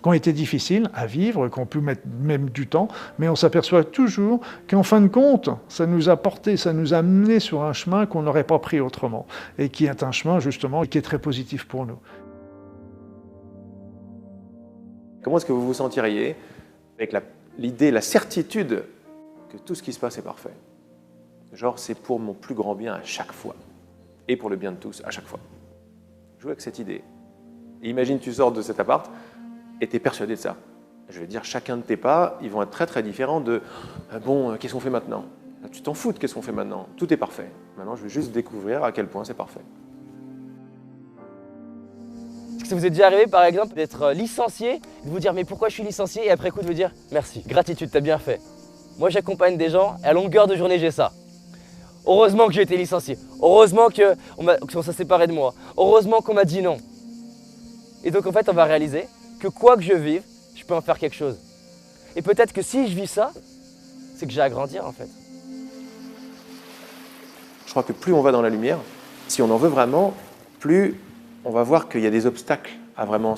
qui ont été difficiles à vivre, qui ont pu mettre même du temps, mais on s'aperçoit toujours qu'en fin de compte, ça nous a porté, ça nous a amené sur un chemin qu'on n'aurait pas pris autrement, et qui est un chemin justement qui est très positif pour nous. Comment est-ce que vous vous sentiriez avec l'idée, la certitude que tout ce qui se passe est parfait? Genre, c'est pour mon plus grand bien à chaque fois. Et pour le bien de tous à chaque fois. Joue avec cette idée. Et imagine, tu sors de cet appart et tu es persuadé de ça. Je vais dire, chacun de tes pas, ils vont être très très différents de bon, qu'est-ce qu'on fait maintenant? Tu t'en fous de qu'est-ce qu'on fait maintenant? Tout est parfait. Maintenant, je vais juste découvrir à quel point c'est parfait. Est-ce que ça vous est déjà arrivé, par exemple, d'être licencié, de vous dire mais pourquoi je suis licencié, et après coup de vous dire merci, gratitude, t'as bien fait. Moi j'accompagne des gens, et à longueur de journée j'ai ça. Heureusement que j'ai été licencié, heureusement qu'on s'est séparé de moi, heureusement qu'on m'a dit non. Et donc en fait on va réaliser que quoi que je vive, je peux en faire quelque chose. Et peut-être que si je vis ça, c'est que j'ai à grandir en fait. Je crois que plus on va dans la lumière, si on en veut vraiment, plus on va voir qu'il y a des obstacles à vraiment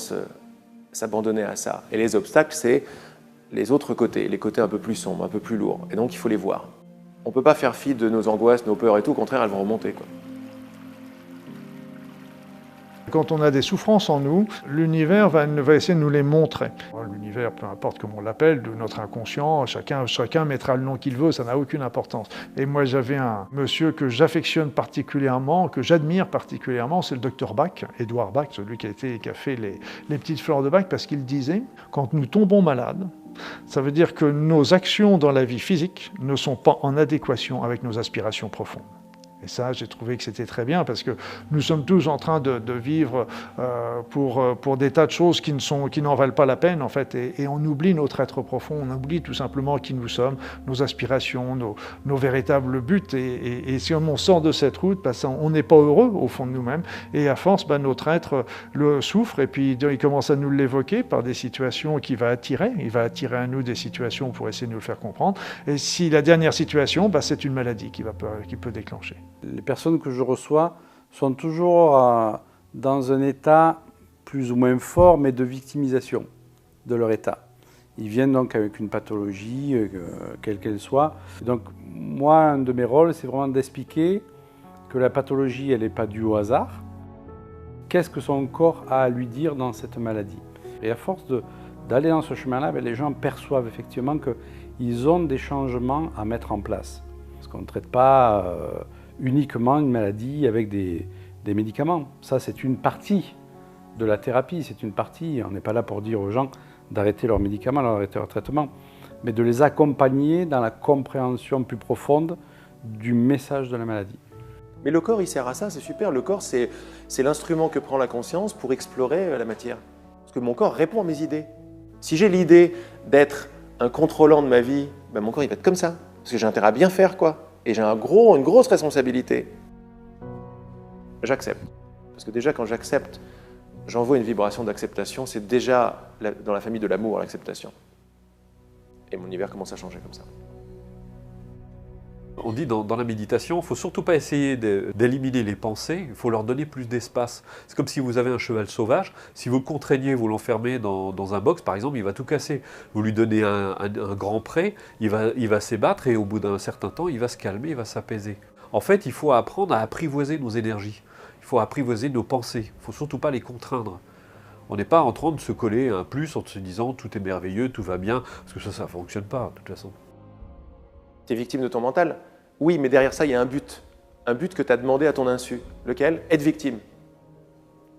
s'abandonner à ça. Et les obstacles, c'est les autres côtés, les côtés un peu plus sombres, un peu plus lourds. Et donc, il faut les voir. On ne peut pas faire fi de nos angoisses, nos peurs et tout. Au contraire, elles vont remonter, quoi. Quand on a des souffrances en nous, l'univers va essayer de nous les montrer. L'univers, peu importe comment on l'appelle, de notre inconscient, chacun mettra le nom qu'il veut, ça n'a aucune importance. Et moi, j'avais un monsieur que j'affectionne particulièrement, que j'admire particulièrement, c'est le docteur Bach, Édouard Bach, celui qui a fait les petites fleurs de Bach, parce qu'il disait, quand nous tombons malades, ça veut dire que nos actions dans la vie physique ne sont pas en adéquation avec nos aspirations profondes. Et ça, j'ai trouvé que c'était très bien parce que nous sommes tous en train de vivre pour des tas de choses qui n'en valent pas la peine, en fait. Et on oublie notre être profond, on oublie tout simplement qui nous sommes, nos aspirations, nos véritables buts. Et si on sort de cette route, on n'est pas heureux au fond de nous-mêmes. Et à force, notre être le souffre et puis il commence à nous l'évoquer par des situations qu'il va attirer. Il va attirer à nous des situations pour essayer de nous le faire comprendre. Et si la dernière situation, c'est une maladie qui peut déclencher. Les personnes que je reçois sont toujours dans un état plus ou moins fort, mais de victimisation de leur état. Ils viennent donc avec une pathologie, quelle qu'elle soit. Donc moi, un de mes rôles, c'est vraiment d'expliquer que la pathologie, elle n'est pas due au hasard. Qu'est-ce que son corps a à lui dire dans cette maladie? Et à force d'aller dans ce chemin-là, les gens perçoivent effectivement qu'ils ont des changements à mettre en place. Parce qu'on ne traite pas uniquement une maladie avec des médicaments. Ça, c'est une partie de la thérapie, c'est une partie. On n'est pas là pour dire aux gens d'arrêter leurs médicaments, d'arrêter leur traitement, mais de les accompagner dans la compréhension plus profonde du message de la maladie. Mais le corps, il sert à ça, c'est super. Le corps, c'est l'instrument que prend la conscience pour explorer la matière. Parce que mon corps répond à mes idées. Si j'ai l'idée d'être un contrôlant de ma vie, mon corps, il va être comme ça. Parce que j'ai intérêt à bien faire, quoi. Et j'ai une grosse responsabilité. J'accepte. Parce que déjà, quand j'accepte, j'envoie une vibration d'acceptation. C'est déjà dans la famille de l'amour, l'acceptation. Et mon univers commence à changer comme ça. On dit dans la méditation, il ne faut surtout pas essayer d'éliminer les pensées, il faut leur donner plus d'espace. C'est comme si vous avez un cheval sauvage, si vous le contraignez, vous l'enfermez dans un box, par exemple, il va tout casser. Vous lui donnez un grand pré, il va s'ébattre et au bout d'un certain temps, il va se calmer, il va s'apaiser. En fait, il faut apprendre à apprivoiser nos énergies, il faut apprivoiser nos pensées, il ne faut surtout pas les contraindre. On n'est pas en train de se coller un plus en se disant tout est merveilleux, tout va bien, parce que ça ne fonctionne pas de toute façon. Tu es victime de ton mental? Oui, mais derrière ça, il y a un but. Un but que tu as demandé à ton insu. Lequel? Être victime.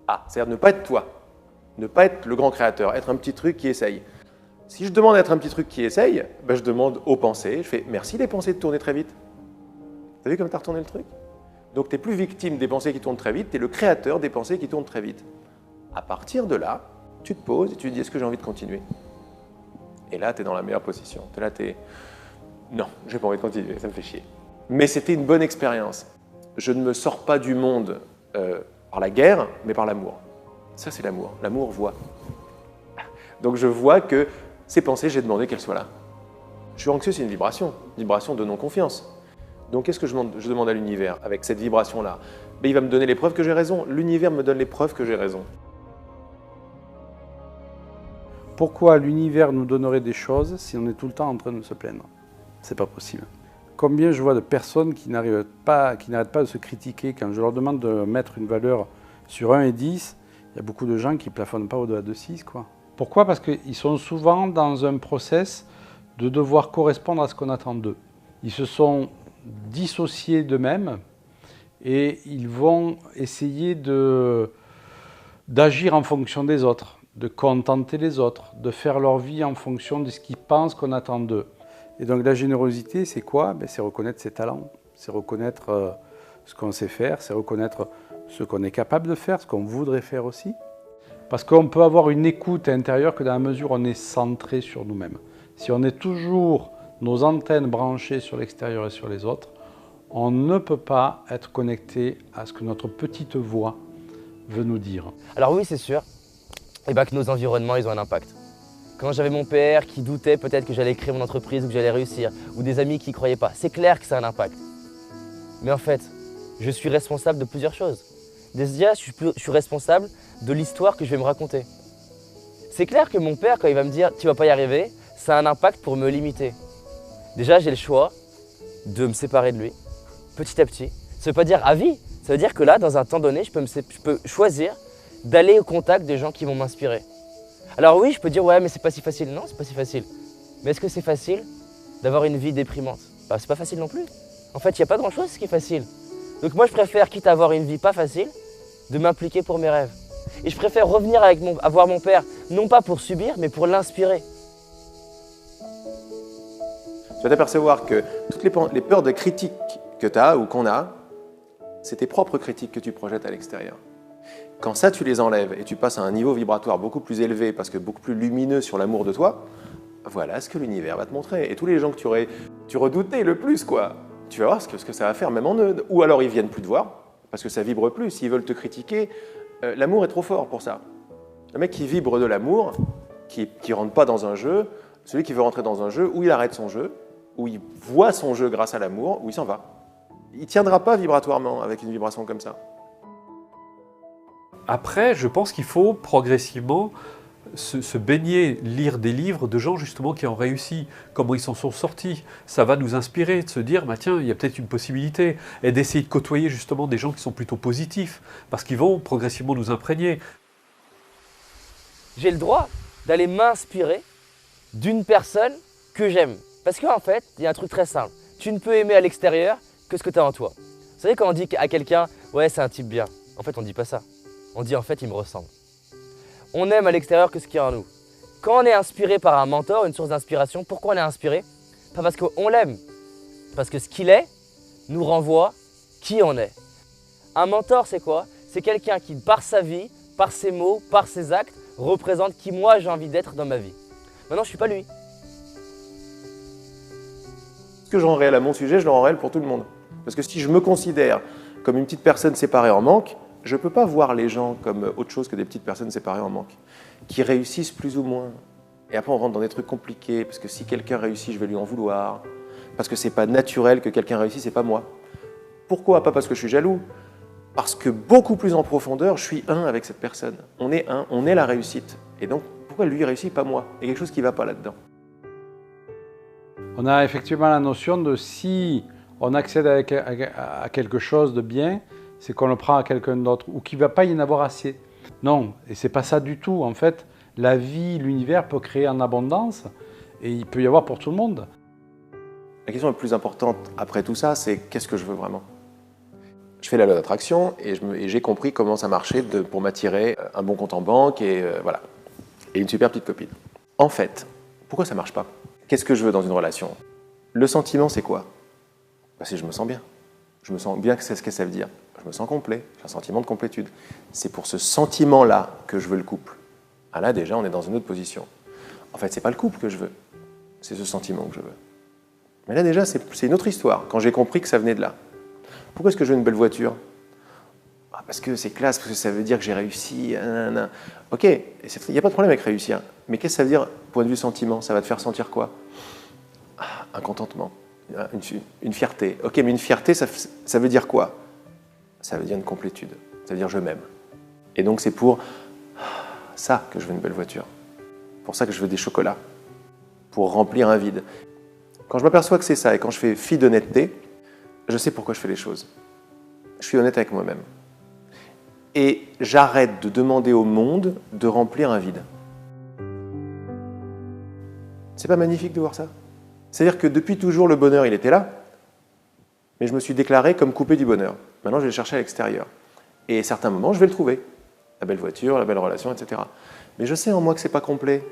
Ah, c'est-à-dire ne pas être toi. Ne pas être le grand créateur, être un petit truc qui essaye. Si je demande d'être un petit truc qui essaye, ben je demande aux pensées, je fais merci les pensées de tourner très vite. T'as vu comme tu as retourné le truc? Donc tu n'es plus victime des pensées qui tournent très vite, tu es le créateur des pensées qui tournent très vite. À partir de là, tu te poses et tu te dis est-ce que j'ai envie de continuer? Et là, tu es dans la meilleure position. Tu es là, tu es... Non, j'ai pas envie de continuer, ça me fait chier. Mais c'était une bonne expérience. Je ne me sors pas du monde par la guerre, mais par l'amour. Ça, c'est l'amour. L'amour voit. Donc je vois que ces pensées, j'ai demandé qu'elles soient là. Je suis anxieux, c'est une vibration de non-confiance. Donc qu'est-ce que je demande à l'univers avec cette vibration-là? Il va me donner les preuves que j'ai raison. L'univers me donne les preuves que j'ai raison. Pourquoi l'univers nous donnerait des choses si on est tout le temps en train de se plaindre? C'est pas possible. Combien je vois de personnes qui n'arrêtent pas de se critiquer quand je leur demande de mettre une valeur sur 1 et 10, il y a beaucoup de gens qui ne plafonnent pas au-delà de 6, quoi. Pourquoi? Parce qu'ils sont souvent dans un process de devoir correspondre à ce qu'on attend d'eux. Ils se sont dissociés d'eux-mêmes et ils vont essayer d'agir en fonction des autres, de contenter les autres, de faire leur vie en fonction de ce qu'ils pensent qu'on attend d'eux. Et donc la générosité, c'est quoi? C'est reconnaître ses talents, c'est reconnaître ce qu'on sait faire, c'est reconnaître ce qu'on est capable de faire, ce qu'on voudrait faire aussi. Parce qu'on peut avoir une écoute intérieure que dans la mesure où on est centré sur nous-mêmes. Si on est toujours nos antennes branchées sur l'extérieur et sur les autres, on ne peut pas être connecté à ce que notre petite voix veut nous dire. Alors oui, c'est sûr que nos environnements, ils ont un impact. Quand j'avais mon père qui doutait peut-être que j'allais créer mon entreprise ou que j'allais réussir, ou des amis qui ne croyaient pas, c'est clair que ça a un impact. Mais en fait, je suis responsable de plusieurs choses. Déjà, je suis responsable de l'histoire que je vais me raconter. C'est clair que mon père, quand il va me dire « tu vas pas y arriver », ça a un impact pour me limiter. Déjà, j'ai le choix de me séparer de lui, petit à petit. Ça ne veut pas dire à vie, ça veut dire que là, dans un temps donné, je peux choisir d'aller au contact des gens qui vont m'inspirer. Alors oui, je peux dire « ouais, mais c'est pas si facile ». Non, c'est pas si facile. Mais est-ce que c'est facile d'avoir une vie déprimante? C'est pas facile non plus. En fait, il n'y a pas grand-chose qui est facile. Donc moi, je préfère, quitte à avoir une vie pas facile, de m'impliquer pour mes rêves. Et je préfère revenir à voir mon père, non pas pour subir, mais pour l'inspirer. Tu vas t'apercevoir que toutes les peurs de critique que tu as ou qu'on a, c'est tes propres critiques que tu projettes à l'extérieur. Quand ça, tu les enlèves et tu passes à un niveau vibratoire beaucoup plus élevé, parce que beaucoup plus lumineux sur l'amour de toi, voilà ce que l'univers va te montrer. Et tous les gens que tu redoutais le plus, quoi, tu vas voir ce que ça va faire, même en eux. Ou alors ils viennent plus te voir, parce que ça vibre plus. S'ils veulent te critiquer, l'amour est trop fort pour ça. Le mec qui vibre de l'amour, qui rentre pas dans un jeu, celui qui veut rentrer dans un jeu, où il arrête son jeu, où il voit son jeu grâce à l'amour, où il s'en va. Il ne tiendra pas vibratoirement avec une vibration comme ça. Après, je pense qu'il faut progressivement se baigner, lire des livres de gens justement qui ont réussi, comment ils s'en sont sortis. Ça va nous inspirer de se dire, bah tiens, il y a peut-être une possibilité, et d'essayer de côtoyer justement des gens qui sont plutôt positifs, parce qu'ils vont progressivement nous imprégner. J'ai le droit d'aller m'inspirer d'une personne que j'aime. Parce qu'en fait, il y a un truc très simple. Tu ne peux aimer à l'extérieur que ce que tu as en toi. Vous savez quand on dit à quelqu'un, ouais, c'est un type bien. En fait, on ne dit pas ça. On dit en fait, il me ressemble. On aime à l'extérieur que ce qu'il y a en nous. Quand on est inspiré par un mentor, une source d'inspiration, pourquoi on est inspiré? Pas parce qu'on l'aime, parce que ce qu'il est nous renvoie qui on est. Un mentor, c'est quoi? C'est quelqu'un qui, par sa vie, par ses mots, par ses actes, représente qui moi j'ai envie d'être dans ma vie. Maintenant, je ne suis pas lui. Ce que je rends réel à mon sujet, je le rends réel pour tout le monde. Parce que si je me considère comme une petite personne séparée en manque, je ne peux pas voir les gens comme autre chose que des petites personnes séparées en manque, qui réussissent plus ou moins. Et après, on rentre dans des trucs compliqués, parce que si quelqu'un réussit, je vais lui en vouloir. Parce que c'est pas naturel que quelqu'un réussisse, c'est pas moi. Pourquoi? Pas parce que je suis jaloux. Parce que beaucoup plus en profondeur, je suis un avec cette personne. On est un, on est la réussite. Et donc, pourquoi lui réussit, pas moi? Il y a quelque chose qui ne va pas là-dedans. On a effectivement la notion de si on accède à quelque chose de bien, c'est qu'on le prend à quelqu'un d'autre ou qu'il ne va pas y en avoir assez. Non, et c'est pas ça du tout. En fait, la vie, l'univers peut créer en abondance et il peut y avoir pour tout le monde. La question la plus importante après tout ça, c'est qu'est-ce que je veux vraiment? Je fais la loi d'attraction et j'ai compris comment ça marchait pour m'attirer un bon compte en banque et voilà. Et une super petite copine. En fait, pourquoi ça ne marche pas? Qu'est-ce que je veux dans une relation? Le sentiment, c'est quoi? C'est je me sens bien. Je me sens bien, c'est ce que ça veut dire. Je me sens complet, j'ai un sentiment de complétude. C'est pour ce sentiment-là que je veux le couple. Ah là, déjà, on est dans une autre position. En fait, ce n'est pas le couple que je veux, c'est ce sentiment que je veux. Mais là, déjà, c'est une autre histoire, quand j'ai compris que ça venait de là. Pourquoi est-ce que je veux une belle voiture? Parce que c'est classe, parce que ça veut dire que j'ai réussi. Nanana. Ok, il n'y a pas de problème avec réussir. Mais qu'est-ce que ça veut dire, point de vue sentiment? Ça va te faire sentir quoi? Un contentement, une fierté. Ok, mais une fierté, ça veut dire quoi? Ça veut dire une complétude. Ça veut dire je m'aime. Et donc c'est pour ça que je veux une belle voiture. Pour ça que je veux des chocolats. Pour remplir un vide. Quand je m'aperçois que c'est ça et quand je fais fi d'honnêteté, je sais pourquoi je fais les choses. Je suis honnête avec moi-même. Et j'arrête de demander au monde de remplir un vide. C'est pas magnifique de voir ça? C'est-à-dire que depuis toujours, le bonheur, il était là, mais je me suis déclaré comme coupé du bonheur. Maintenant, je vais le chercher à l'extérieur. Et à certains moments, je vais le trouver. La belle voiture, la belle relation, etc. Mais je sais en moi que c'est pas complet.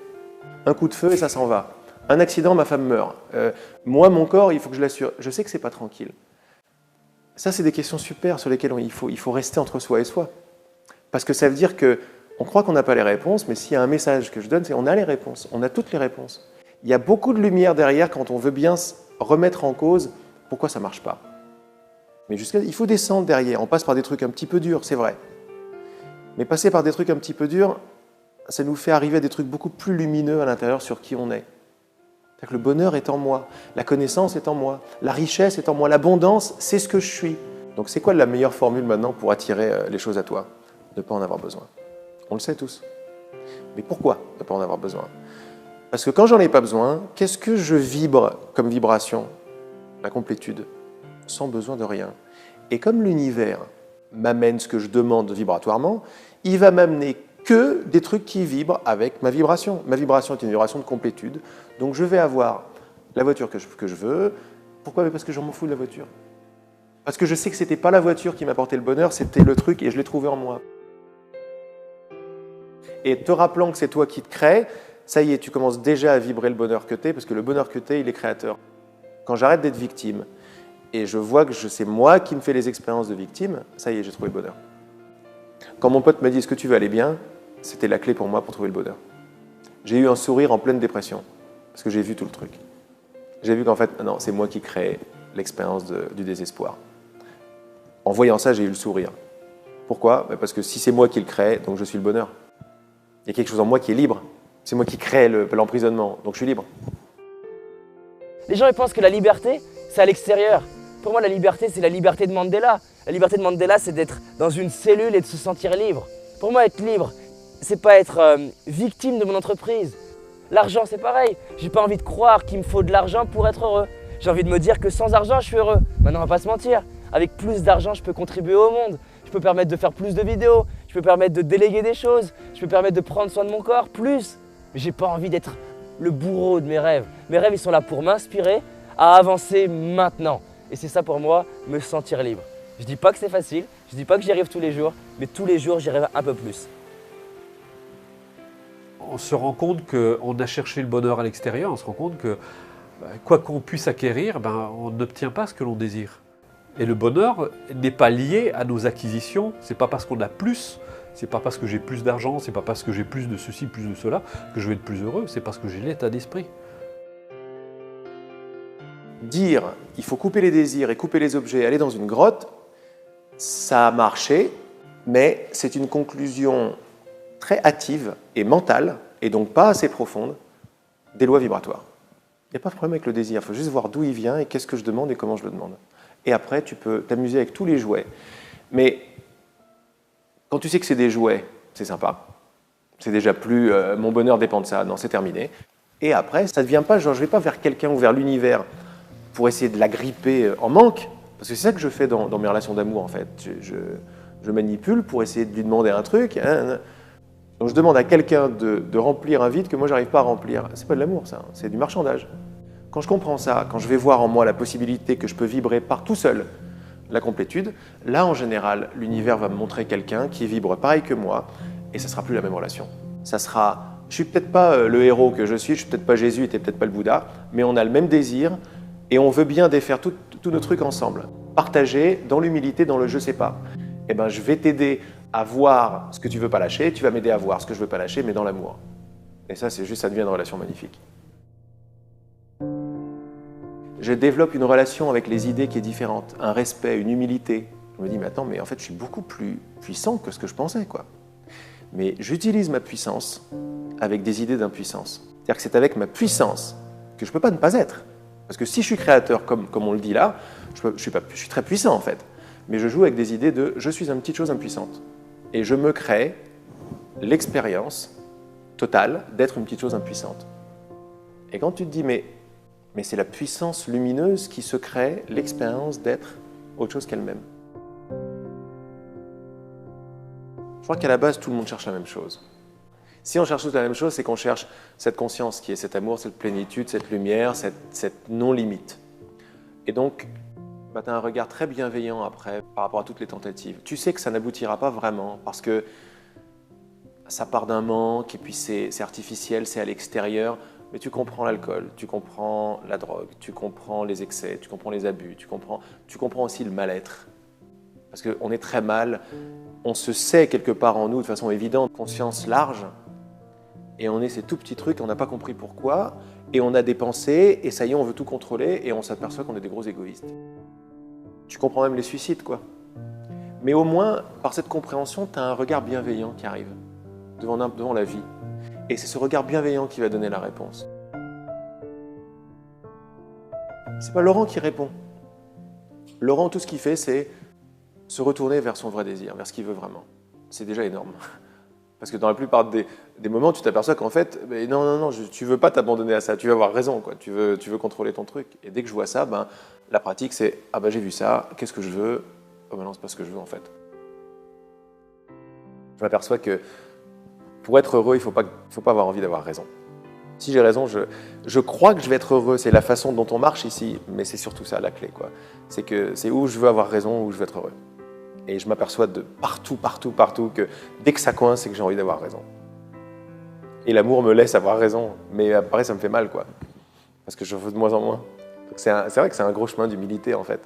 Un coup de feu et ça s'en va. Un accident, ma femme meurt. Moi, mon corps, il faut que je l'assure. Je sais que c'est pas tranquille. Ça, c'est des questions super sur lesquelles il faut rester entre soi et soi. Parce que ça veut dire qu'on croit qu'on n'a pas les réponses, mais s'il y a un message que je donne, c'est qu'on a les réponses, on a toutes les réponses. Il y a beaucoup de lumière derrière quand on veut bien remettre en cause pourquoi ça ne marche pas. Mais il faut descendre derrière, on passe par des trucs un petit peu durs, c'est vrai. Mais passer par des trucs un petit peu durs, ça nous fait arriver à des trucs beaucoup plus lumineux à l'intérieur sur qui on est. C'est-à-dire que le bonheur est en moi, la connaissance est en moi, la richesse est en moi, l'abondance, c'est ce que je suis. Donc c'est quoi la meilleure formule maintenant pour attirer les choses à toi? Ne pas en avoir besoin. On le sait tous. Mais pourquoi ne pas en avoir besoin? Parce que quand j'en ai pas besoin, qu'est-ce que je vibre comme vibration? La complétude, sans besoin de rien. Et comme l'univers m'amène ce que je demande vibratoirement, il va m'amener que des trucs qui vibrent avec ma vibration. Ma vibration est une vibration de complétude. Donc je vais avoir la voiture que je veux. Pourquoi? Parce que je m'en fous de la voiture. Parce que je sais que ce n'était pas la voiture qui m'apportait le bonheur, c'était le truc et je l'ai trouvé en moi. Et te rappelant que c'est toi qui te crée, ça y est, tu commences déjà à vibrer le bonheur que tu es, parce que le bonheur que tu es, il est créateur. Quand j'arrête d'être victime, et je vois que c'est moi qui me fais les expériences de victime, ça y est, j'ai trouvé le bonheur. Quand mon pote m'a dit « Est-ce que tu veux aller bien ?», c'était la clé pour moi pour trouver le bonheur. J'ai eu un sourire en pleine dépression, parce que j'ai vu tout le truc. J'ai vu qu'en fait, non, c'est moi qui crée l'expérience du désespoir. En voyant ça, j'ai eu le sourire. Pourquoi? Parce que si c'est moi qui le crée, donc je suis le bonheur. Il y a quelque chose en moi qui est libre. C'est moi qui crée l'emprisonnement, donc je suis libre. Les gens ils pensent que la liberté, c'est à l'extérieur. Pour moi, la liberté, c'est la liberté de Mandela. La liberté de Mandela, c'est d'être dans une cellule et de se sentir libre. Pour moi, être libre, c'est pas être victime de mon entreprise. L'argent, c'est pareil. J'ai pas envie de croire qu'il me faut de l'argent pour être heureux. J'ai envie de me dire que sans argent, je suis heureux. Maintenant, on va pas se mentir. Avec plus d'argent, je peux contribuer au monde. Je peux permettre de faire plus de vidéos. Je peux permettre de déléguer des choses. Je peux permettre de prendre soin de mon corps, plus. Mais j'ai pas envie d'être le bourreau de mes rêves. Mes rêves, ils sont là pour m'inspirer à avancer maintenant. Et c'est ça pour moi, me sentir libre. Je dis pas que c'est facile, je dis pas que j'y arrive tous les jours, mais tous les jours, j'y arrive un peu plus. On se rend compte qu'on a cherché le bonheur à l'extérieur, on se rend compte que quoi qu'on puisse acquérir, on n'obtient pas ce que l'on désire. Et le bonheur n'est pas lié à nos acquisitions, c'est pas parce qu'on a plus, c'est pas parce que j'ai plus d'argent, c'est pas parce que j'ai plus de ceci, plus de cela, que je vais être plus heureux, c'est parce que j'ai l'état d'esprit. Dire il faut couper les désirs et couper les objets, aller dans une grotte, ça a marché, mais c'est une conclusion très hâtive et mentale, et donc pas assez profonde, des lois vibratoires. n'y a pas de problème avec le désir, il faut juste voir d'où il vient et qu'est-ce que je demande et comment je le demande. Et après, tu peux t'amuser avec tous les jouets. Mais quand tu sais que c'est des jouets, c'est sympa. C'est déjà plus mon bonheur dépend de ça, non, c'est terminé. Et après, ça ne devient pas genre je ne vais pas vers quelqu'un ou vers l'univers pour essayer de l'agripper en manque, parce que c'est ça que je fais dans mes relations d'amour en fait. Je manipule pour essayer de lui demander un truc. Donc je demande à quelqu'un de remplir un vide que moi j'arrive pas à remplir. C'est pas de l'amour ça, c'est du marchandage. Quand je comprends ça, quand je vais voir en moi la possibilité que je peux vibrer par tout seul la complétude, là en général, l'univers va me montrer quelqu'un qui vibre pareil que moi et ça sera plus la même relation. Ça sera, je suis peut-être pas le héros que je suis peut-être pas Jésus et t'es peut-être pas le Bouddha, mais on a le même désir et on veut bien défaire tous nos trucs ensemble. Partager dans l'humilité, dans le je sais pas. Eh ben, je vais t'aider à voir ce que tu veux pas lâcher, tu vas m'aider à voir ce que je veux pas lâcher, mais dans l'amour. Et ça, c'est juste, ça devient une relation magnifique. Je développe une relation avec les idées qui est différente, un respect, une humilité. Je me dis, mais attends, mais en fait, je suis beaucoup plus puissant que ce que je pensais, quoi. Mais j'utilise ma puissance avec des idées d'impuissance. C'est-à-dire que c'est avec ma puissance que je ne peux pas ne pas être. Parce que si je suis créateur, comme on le dit là, je suis très puissant, en fait. Mais je joue avec des idées de « je suis une petite chose impuissante ». Et je me crée l'expérience totale d'être une petite chose impuissante. Et quand tu te dis « mais c'est la puissance lumineuse qui se crée l'expérience d'être autre chose qu'elle-même ». Je crois qu'à la base, tout le monde cherche la même chose. Si on cherche tous la même chose, c'est qu'on cherche cette conscience qui est cet amour, cette plénitude, cette lumière, cette non-limite. Et donc, tu as un regard très bienveillant après par rapport à toutes les tentatives. Tu sais que ça n'aboutira pas vraiment parce que ça part d'un manque et puis c'est artificiel, c'est à l'extérieur. Mais tu comprends l'alcool, tu comprends la drogue, tu comprends les excès, tu comprends les abus, tu comprends aussi le mal-être. Parce qu'on est très mal, on se sait quelque part en nous de façon évidente, conscience large, et on est ces tout petits trucs, on n'a pas compris pourquoi, et on a des pensées, et ça y est, on veut tout contrôler, et on s'aperçoit qu'on est des gros égoïstes. Tu comprends même les suicides, quoi. Mais au moins, par cette compréhension, tu as un regard bienveillant qui arrive devant la vie. Et c'est ce regard bienveillant qui va donner la réponse. C'est pas Laurent qui répond. Laurent, tout ce qu'il fait, c'est se retourner vers son vrai désir, vers ce qu'il veut vraiment. C'est déjà énorme. Parce que dans la plupart des moments, tu t'aperçois qu'en fait, non, tu ne veux pas t'abandonner à ça, tu veux avoir raison, quoi. Tu veux contrôler ton truc. Et dès que je vois ça, la pratique, c'est « Ah j'ai vu ça, qu'est-ce que je veux ?» Oh non, c'est pas ce que je veux en fait. Je m'aperçois que pour être heureux, il ne faut pas avoir envie d'avoir raison. Si j'ai raison, je crois que je vais être heureux, c'est la façon dont on marche ici, mais c'est surtout ça la clé, quoi. C'est où je veux avoir raison, où je veux être heureux. Et je m'aperçois de partout que dès que ça coince, c'est que j'ai envie d'avoir raison. Et l'amour me laisse avoir raison, mais après ça me fait mal, quoi. Parce que je veux de moins en moins. Donc c'est vrai que c'est un gros chemin d'humilité, en fait.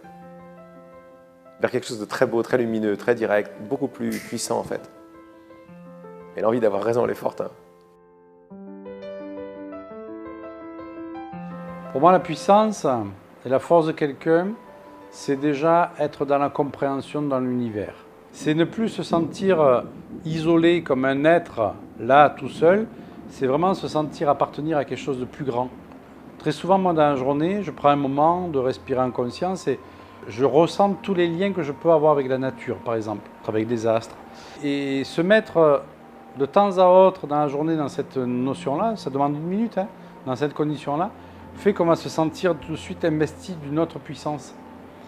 Vers quelque chose de très beau, très lumineux, très direct, beaucoup plus puissant, en fait. Et l'envie d'avoir raison, elle est forte, hein. Pour moi, la puissance et la force de quelqu'un, c'est déjà être dans la compréhension dans l'univers. C'est ne plus se sentir isolé comme un être là, tout seul. C'est vraiment se sentir appartenir à quelque chose de plus grand. Très souvent, moi, dans la journée, je prends un moment de respirer en conscience et je ressens tous les liens que je peux avoir avec la nature, par exemple, avec les astres. Et se mettre de temps à autre dans la journée dans cette notion-là, ça demande une minute, hein, dans cette condition-là, fait qu'on va se sentir tout de suite investi d'une autre puissance.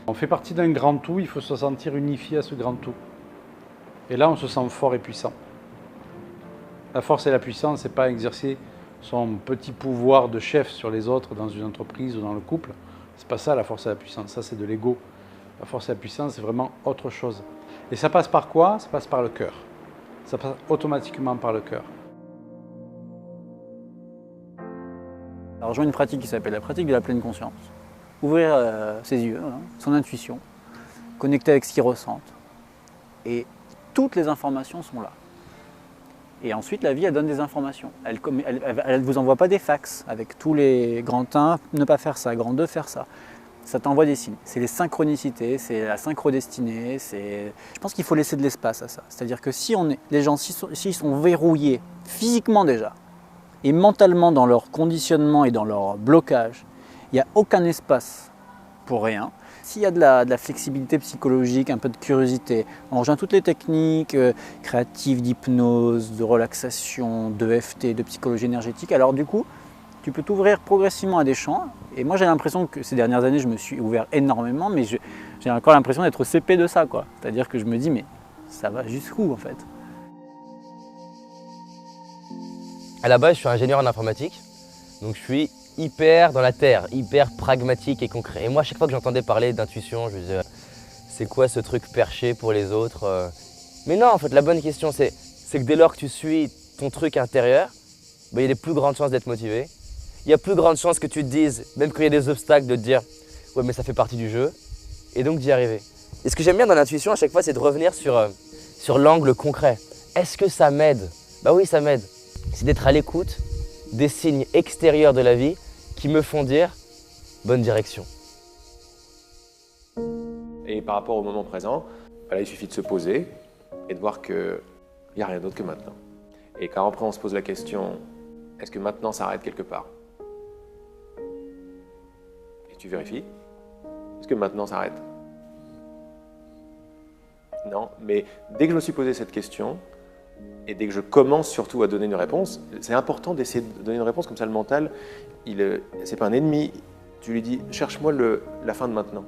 On fait partie d'un grand tout, il faut se sentir unifié à ce grand tout. Et là, on se sent fort et puissant. La force et la puissance, ce n'est pas exercer son petit pouvoir de chef sur les autres dans une entreprise ou dans le couple. C'est pas ça la force et la puissance, ça c'est de l'ego. La force et la puissance, c'est vraiment autre chose. Et ça passe par quoi? Ça passe par le cœur. Ça passe automatiquement par le cœur. Ça rejoint une pratique qui s'appelle la pratique de la pleine conscience. Ouvrir ses yeux, son intuition, connecter avec ce qu'il ressent. Et toutes les informations sont là. Et ensuite, la vie, elle donne des informations. Elle ne vous envoie pas des fax avec tous les grands 1, ne pas faire ça, grand 2, faire ça. Ça t'envoie des signes. C'est les synchronicités, c'est la synchrodestinée. Je pense qu'il faut laisser de l'espace à ça. C'est-à-dire que si les gens s'ils sont verrouillés physiquement déjà, et mentalement dans leur conditionnement et dans leur blocage, il n'y a aucun espace pour rien. S'il y a de la flexibilité psychologique, un peu de curiosité, on rejoint toutes les techniques créatives d'hypnose, de relaxation, d'EFT, de psychologie énergétique, alors du coup, tu peux t'ouvrir progressivement à des champs. Et moi, j'ai l'impression que ces dernières années, je me suis ouvert énormément, mais j'ai encore l'impression d'être au CP de ça, quoi. C'est-à-dire que je me dis, mais ça va jusqu'où, en fait? À la base, je suis ingénieur en informatique, donc je suis hyper dans la terre, hyper pragmatique et concret. Et moi, à chaque fois que j'entendais parler d'intuition, je me disais, c'est quoi ce truc perché pour les autres? Mais non, en fait, la bonne question, c'est que dès lors que tu suis ton truc intérieur, il y a des plus grandes chances d'être motivé. Il y a plus grandes chances que tu te dises, même quand il y a des obstacles, de te dire « ouais, mais ça fait partie du jeu », et donc d'y arriver. Et ce que j'aime bien dans l'intuition, à chaque fois, c'est de revenir sur l'angle concret. Est-ce que ça m'aide? Bah oui, ça m'aide. C'est d'être à l'écoute des signes extérieurs de la vie qui me font dire « bonne direction ». Et par rapport au moment présent, là, il suffit de se poser et de voir qu'il n'y a rien d'autre que maintenant. Et quand après on se pose la question, est-ce que maintenant ça arrête quelque part? Et tu vérifies, est-ce que maintenant ça arrête? Non, mais dès que je me suis posé cette question, et dès que je commence surtout à donner une réponse, c'est important d'essayer de donner une réponse, comme ça le mental, c'est pas un ennemi, tu lui dis, cherche-moi la fin de maintenant.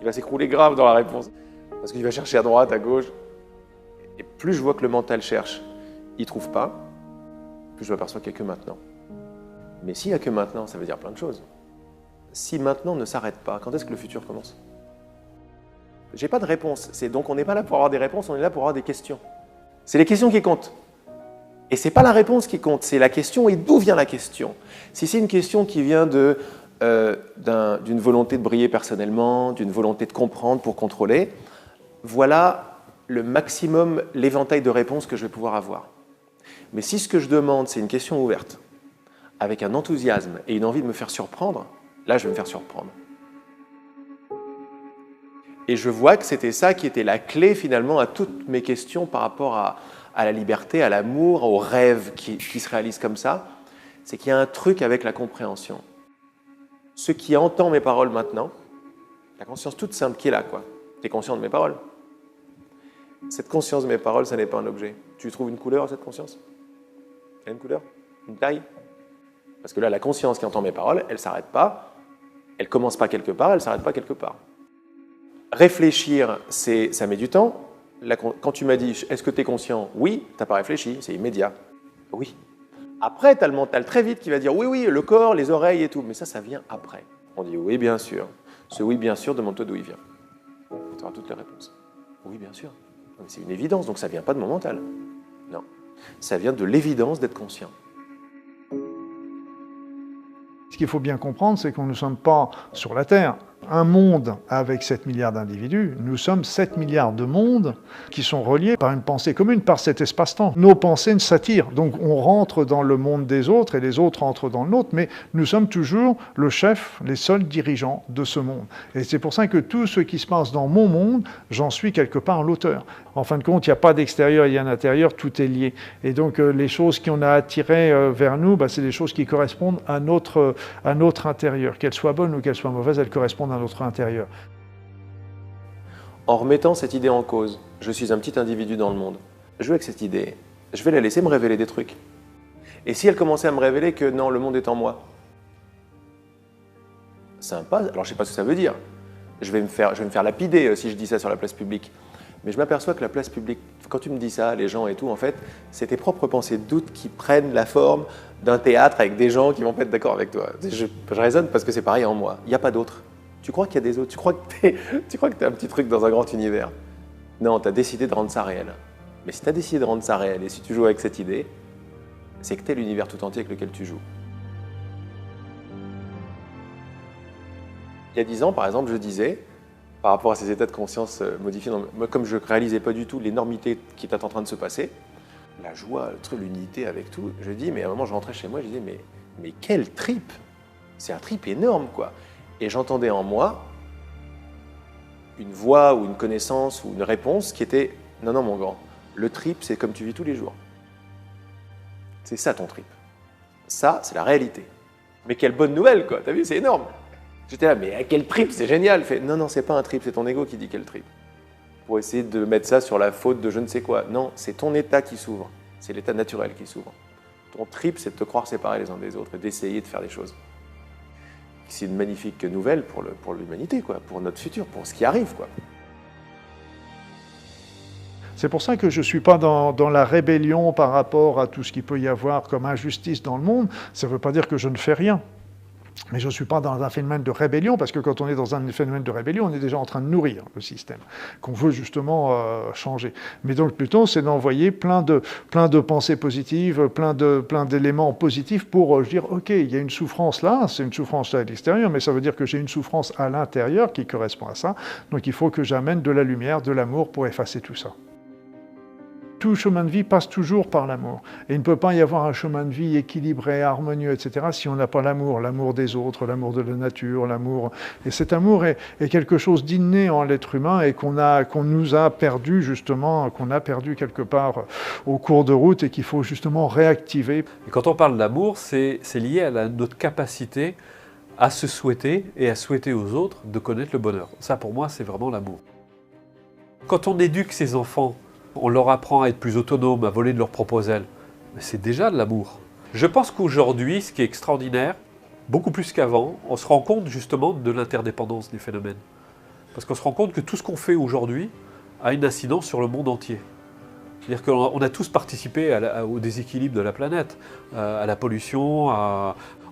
Il va s'écrouler grave dans la réponse, parce qu'il va chercher à droite, à gauche, et plus je vois que le mental cherche, il ne trouve pas, plus je m'aperçois qu'il n'y a que maintenant. Mais s'il n'y a que maintenant, ça veut dire plein de choses. Si maintenant ne s'arrête pas, quand est-ce que le futur commence? J'ai pas de réponse. Donc on n'est pas là pour avoir des réponses, on est là pour avoir des questions. C'est les questions qui comptent. Et c'est pas la réponse qui compte, c'est la question et d'où vient la question. Si c'est une question qui vient d'une volonté de briller personnellement, d'une volonté de comprendre pour contrôler, voilà le maximum, l'éventail de réponses que je vais pouvoir avoir. Mais si ce que je demande, c'est une question ouverte, avec un enthousiasme et une envie de me faire surprendre, là, je vais me faire surprendre. Et je vois que c'était ça qui était la clé, finalement, à toutes mes questions par rapport à la liberté, à l'amour, aux rêves qui se réalisent comme ça. C'est qu'il y a un truc avec la compréhension. Ce qui entend mes paroles maintenant, la conscience toute simple qui est là, quoi. Tu es conscient de mes paroles. Cette conscience de mes paroles, ça n'est pas un objet. Tu trouves une couleur à cette conscience? Elle a une couleur? Une taille? Parce que là, la conscience qui entend mes paroles, elle ne s'arrête pas. Elle ne commence pas quelque part, elle ne s'arrête pas quelque part. Réfléchir, ça met du temps. Là, quand tu m'as dit, est-ce que tu es conscient? Oui, tu n'as pas réfléchi, c'est immédiat. Oui. Après, tu as le mental très vite qui va dire, oui, oui, le corps, les oreilles et tout. Mais ça vient après. On dit, oui, bien sûr. Ce oui, bien sûr, demande-toi d'où il vient. Tu auras toutes les réponses. Oui, bien sûr. C'est une évidence, donc ça ne vient pas de mon mental. Non. Ça vient de l'évidence d'être conscient. Ce qu'il faut bien comprendre, c'est qu'on ne sommes pas sur la Terre. Un monde avec 7 milliards d'individus, nous sommes 7 milliards de mondes qui sont reliés par une pensée commune, par cet espace-temps. Nos pensées s'attirent, donc on rentre dans le monde des autres et les autres entrent dans le nôtre, mais nous sommes toujours le chef, les seuls dirigeants de ce monde. Et c'est pour ça que tout ce qui se passe dans mon monde, j'en suis quelque part l'auteur. En fin de compte, il n'y a pas d'extérieur, il y a un intérieur, tout est lié. Et donc les choses qu'on a attirées vers nous, c'est des choses qui correspondent à notre intérieur. Qu'elles soient bonnes ou qu'elles soient mauvaises, elles correspondent à notre intérieur. En remettant cette idée en cause, je suis un petit individu dans le monde. Je veux avec cette idée, je vais la laisser me révéler des trucs. Et si elle commençait à me révéler que non, le monde est en moi, sympa, alors je ne sais pas ce que ça veut dire. Je vais me faire lapider si je dis ça sur la place publique. Mais je m'aperçois que la place publique, quand tu me dis ça, les gens et tout, en fait, c'est tes propres pensées de doute qui prennent la forme d'un théâtre avec des gens qui vont pas être d'accord avec toi. Je raisonne parce que c'est pareil en moi. Il n'y a pas d'autre. Tu crois qu'il y a des autres? Tu crois que tu es un petit truc dans un grand univers? Non, tu as décidé de rendre ça réel. Mais si tu as décidé de rendre ça réel et si tu joues avec cette idée, c'est que tu es l'univers tout entier avec lequel tu joues. Il y a 10 ans, par exemple, je disais, par rapport à ces états de conscience modifiés, moi, comme je ne réalisais pas du tout l'énormité qui était en train de se passer, la joie, l'unité avec tout, je dis, mais à un moment, je rentrais chez moi, je disais, mais quel trip! C'est un trip énorme, quoi. Et j'entendais en moi une voix ou une connaissance ou une réponse qui était « Non, non, mon grand, le trip, c'est comme tu vis tous les jours. C'est ça ton trip. Ça, c'est la réalité. Mais quelle bonne nouvelle, quoi. T'as vu, c'est énorme. J'étais là, mais quel trip, c'est génial. Il fait, non, non, c'est pas un trip, c'est ton ego qui dit quel trip. Pour essayer de mettre ça sur la faute de je ne sais quoi. Non, c'est ton état qui s'ouvre. C'est l'état naturel qui s'ouvre. Ton trip, c'est de te croire séparés les uns des autres et d'essayer de faire des choses. C'est une magnifique nouvelle pour l'humanité, quoi, pour notre futur, pour ce qui arrive, quoi. C'est pour ça que je ne suis pas dans la rébellion par rapport à tout ce qu'il peut y avoir comme injustice dans le monde. Ça ne veut pas dire que je ne fais rien. Mais je ne suis pas dans un phénomène de rébellion, parce que quand on est dans un phénomène de rébellion, on est déjà en train de nourrir le système, qu'on veut justement changer. Mais donc plutôt, c'est d'envoyer plein de pensées positives, plein d'éléments positifs pour dire, OK, il y a une souffrance là, c'est une souffrance à l'extérieur, mais ça veut dire que j'ai une souffrance à l'intérieur qui correspond à ça. Donc il faut que j'amène de la lumière, de l'amour pour effacer tout ça. Tout chemin de vie passe toujours par l'amour. Et il ne peut pas y avoir un chemin de vie équilibré, harmonieux, etc., si on n'a pas l'amour, l'amour des autres, l'amour de la nature, l'amour. Et cet amour est quelque chose d'inné en l'être humain et qu'on nous a perdu, justement, qu'on a perdu quelque part au cours de route et qu'il faut justement réactiver. Et quand on parle d'amour, c'est lié à notre capacité à se souhaiter et à souhaiter aux autres de connaître le bonheur. Ça, pour moi, c'est vraiment l'amour. Quand on éduque ses enfants, on leur apprend à être plus autonomes, à voler de leurs propres ailes. Mais c'est déjà de l'amour. Je pense qu'aujourd'hui, ce qui est extraordinaire, beaucoup plus qu'avant, on se rend compte justement de l'interdépendance des phénomènes. Parce qu'on se rend compte que tout ce qu'on fait aujourd'hui a une incidence sur le monde entier. C'est-à-dire qu'on a tous participé au déséquilibre de la planète, à la pollution,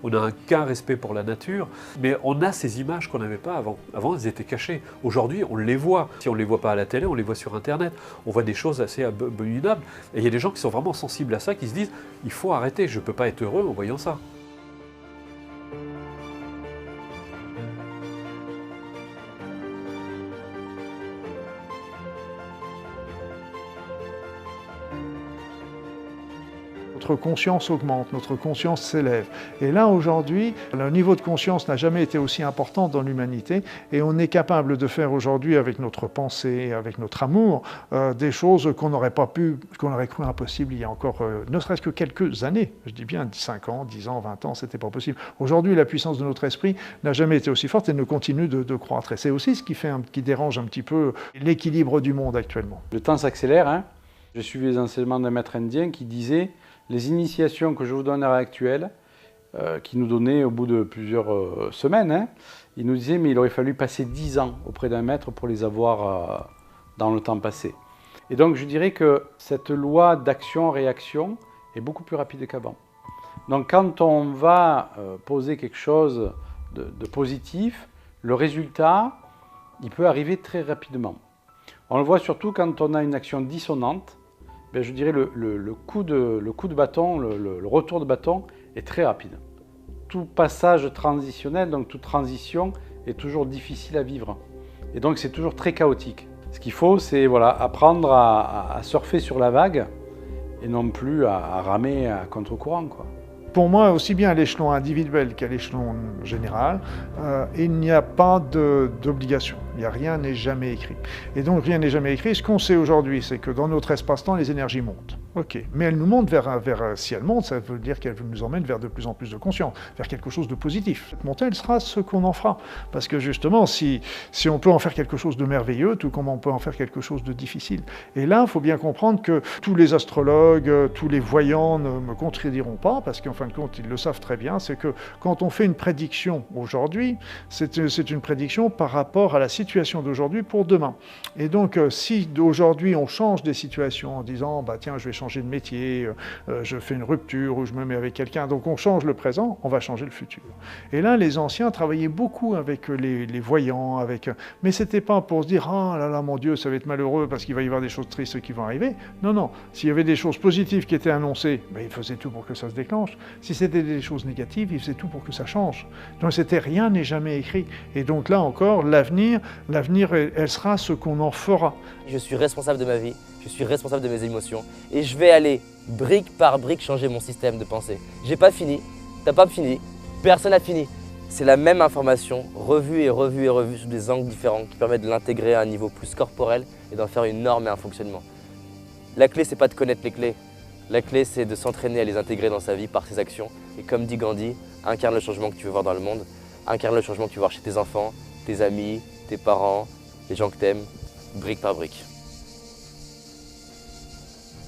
on n'a qu'un respect pour la nature, mais on a ces images qu'on n'avait pas avant. Avant, elles étaient cachées. Aujourd'hui, on les voit. Si on ne les voit pas à la télé, on les voit sur Internet. On voit des choses assez abominables. Et il y a des gens qui sont vraiment sensibles à ça, qui se disent « il faut arrêter, je ne peux pas être heureux en voyant ça ». Notre conscience augmente, notre conscience s'élève. Et là, aujourd'hui, le niveau de conscience n'a jamais été aussi important dans l'humanité et on est capable de faire aujourd'hui, avec notre pensée, avec notre amour, des choses qu'on n'aurait pas pu, qu'on aurait cru impossible il y a encore, ne serait-ce que quelques années. Je dis bien 5 ans, 10 ans, 20 ans, c'était pas possible. Aujourd'hui, la puissance de notre esprit n'a jamais été aussi forte et ne continue de croître. Et c'est aussi ce qui dérange un petit peu l'équilibre du monde actuellement. Le temps s'accélère, hein. Je suivais les enseignements d'un maître indien qui disait « Les initiations que je vous donne à l'heure actuelle, qui nous donnait au bout de plusieurs semaines, hein, il nous disait « Mais il aurait fallu passer 10 ans auprès d'un maître pour les avoir dans le temps passé. » Et donc je dirais que cette loi d'action-réaction est beaucoup plus rapide qu'avant. Donc quand on va poser quelque chose de positif, le résultat, il peut arriver très rapidement. On le voit surtout quand on a une action dissonante. Ben, je dirais le coup de bâton, le retour de bâton est très rapide. Tout passage transitionnel, donc toute transition, est toujours difficile à vivre. Et donc c'est toujours très chaotique. Ce qu'il faut, c'est voilà, apprendre à surfer sur la vague et non plus à ramer à contre-courant, quoi. Pour moi, aussi bien à l'échelon individuel qu'à l'échelon général, il n'y a pas d'obligation. Rien n'est jamais écrit. Et donc rien n'est jamais écrit. Ce qu'on sait aujourd'hui, c'est que dans notre espace-temps, les énergies montent. Ok, mais elles nous montent si elles montent, ça veut dire qu'elles nous emmènent vers de plus en plus de conscience, vers quelque chose de positif. Cette montée, elle sera ce qu'on en fera. Parce que justement, si on peut en faire quelque chose de merveilleux, tout comme on peut en faire quelque chose de difficile. Et là, il faut bien comprendre que tous les astrologues, tous les voyants ne me contrediront pas, parce qu'en fin de compte, ils le savent très bien, c'est que quand on fait une prédiction aujourd'hui, c'est une prédiction par rapport à la situation d'aujourd'hui pour demain. Et donc, si aujourd'hui on change des situations en disant, bah tiens, je vais changer de métier, je fais une rupture ou je me mets avec quelqu'un, donc on change le présent, on va changer le futur. Et là, les anciens travaillaient beaucoup avec les voyants, mais c'était pas pour se dire, ah là là, mon Dieu, ça va être malheureux parce qu'il va y avoir des choses tristes qui vont arriver. Non, non, s'il y avait des choses positives qui étaient annoncées, ben, ils faisaient tout pour que ça se déclenche. Si c'était des choses négatives, ils faisaient tout pour que ça change. Donc rien n'est jamais écrit. Et donc là encore, l'avenir, elle sera ce qu'on en fera. Je suis responsable de ma vie, je suis responsable de mes émotions et je vais aller brique par brique changer mon système de pensée. J'ai pas fini, t'as pas fini, personne n'a fini. C'est la même information, revue et revue et revue sous des angles différents qui permettent de l'intégrer à un niveau plus corporel et d'en faire une norme et un fonctionnement. La clé, c'est pas de connaître les clés. La clé, c'est de s'entraîner à les intégrer dans sa vie par ses actions. Et comme dit Gandhi, incarne le changement que tu veux voir dans le monde, incarne le changement que tu veux voir chez tes enfants, tes amis, tes parents, les gens que tu aimes, brique par brique.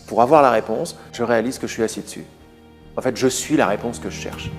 Pour avoir la réponse, je réalise que je suis assis dessus. En fait, je suis la réponse que je cherche.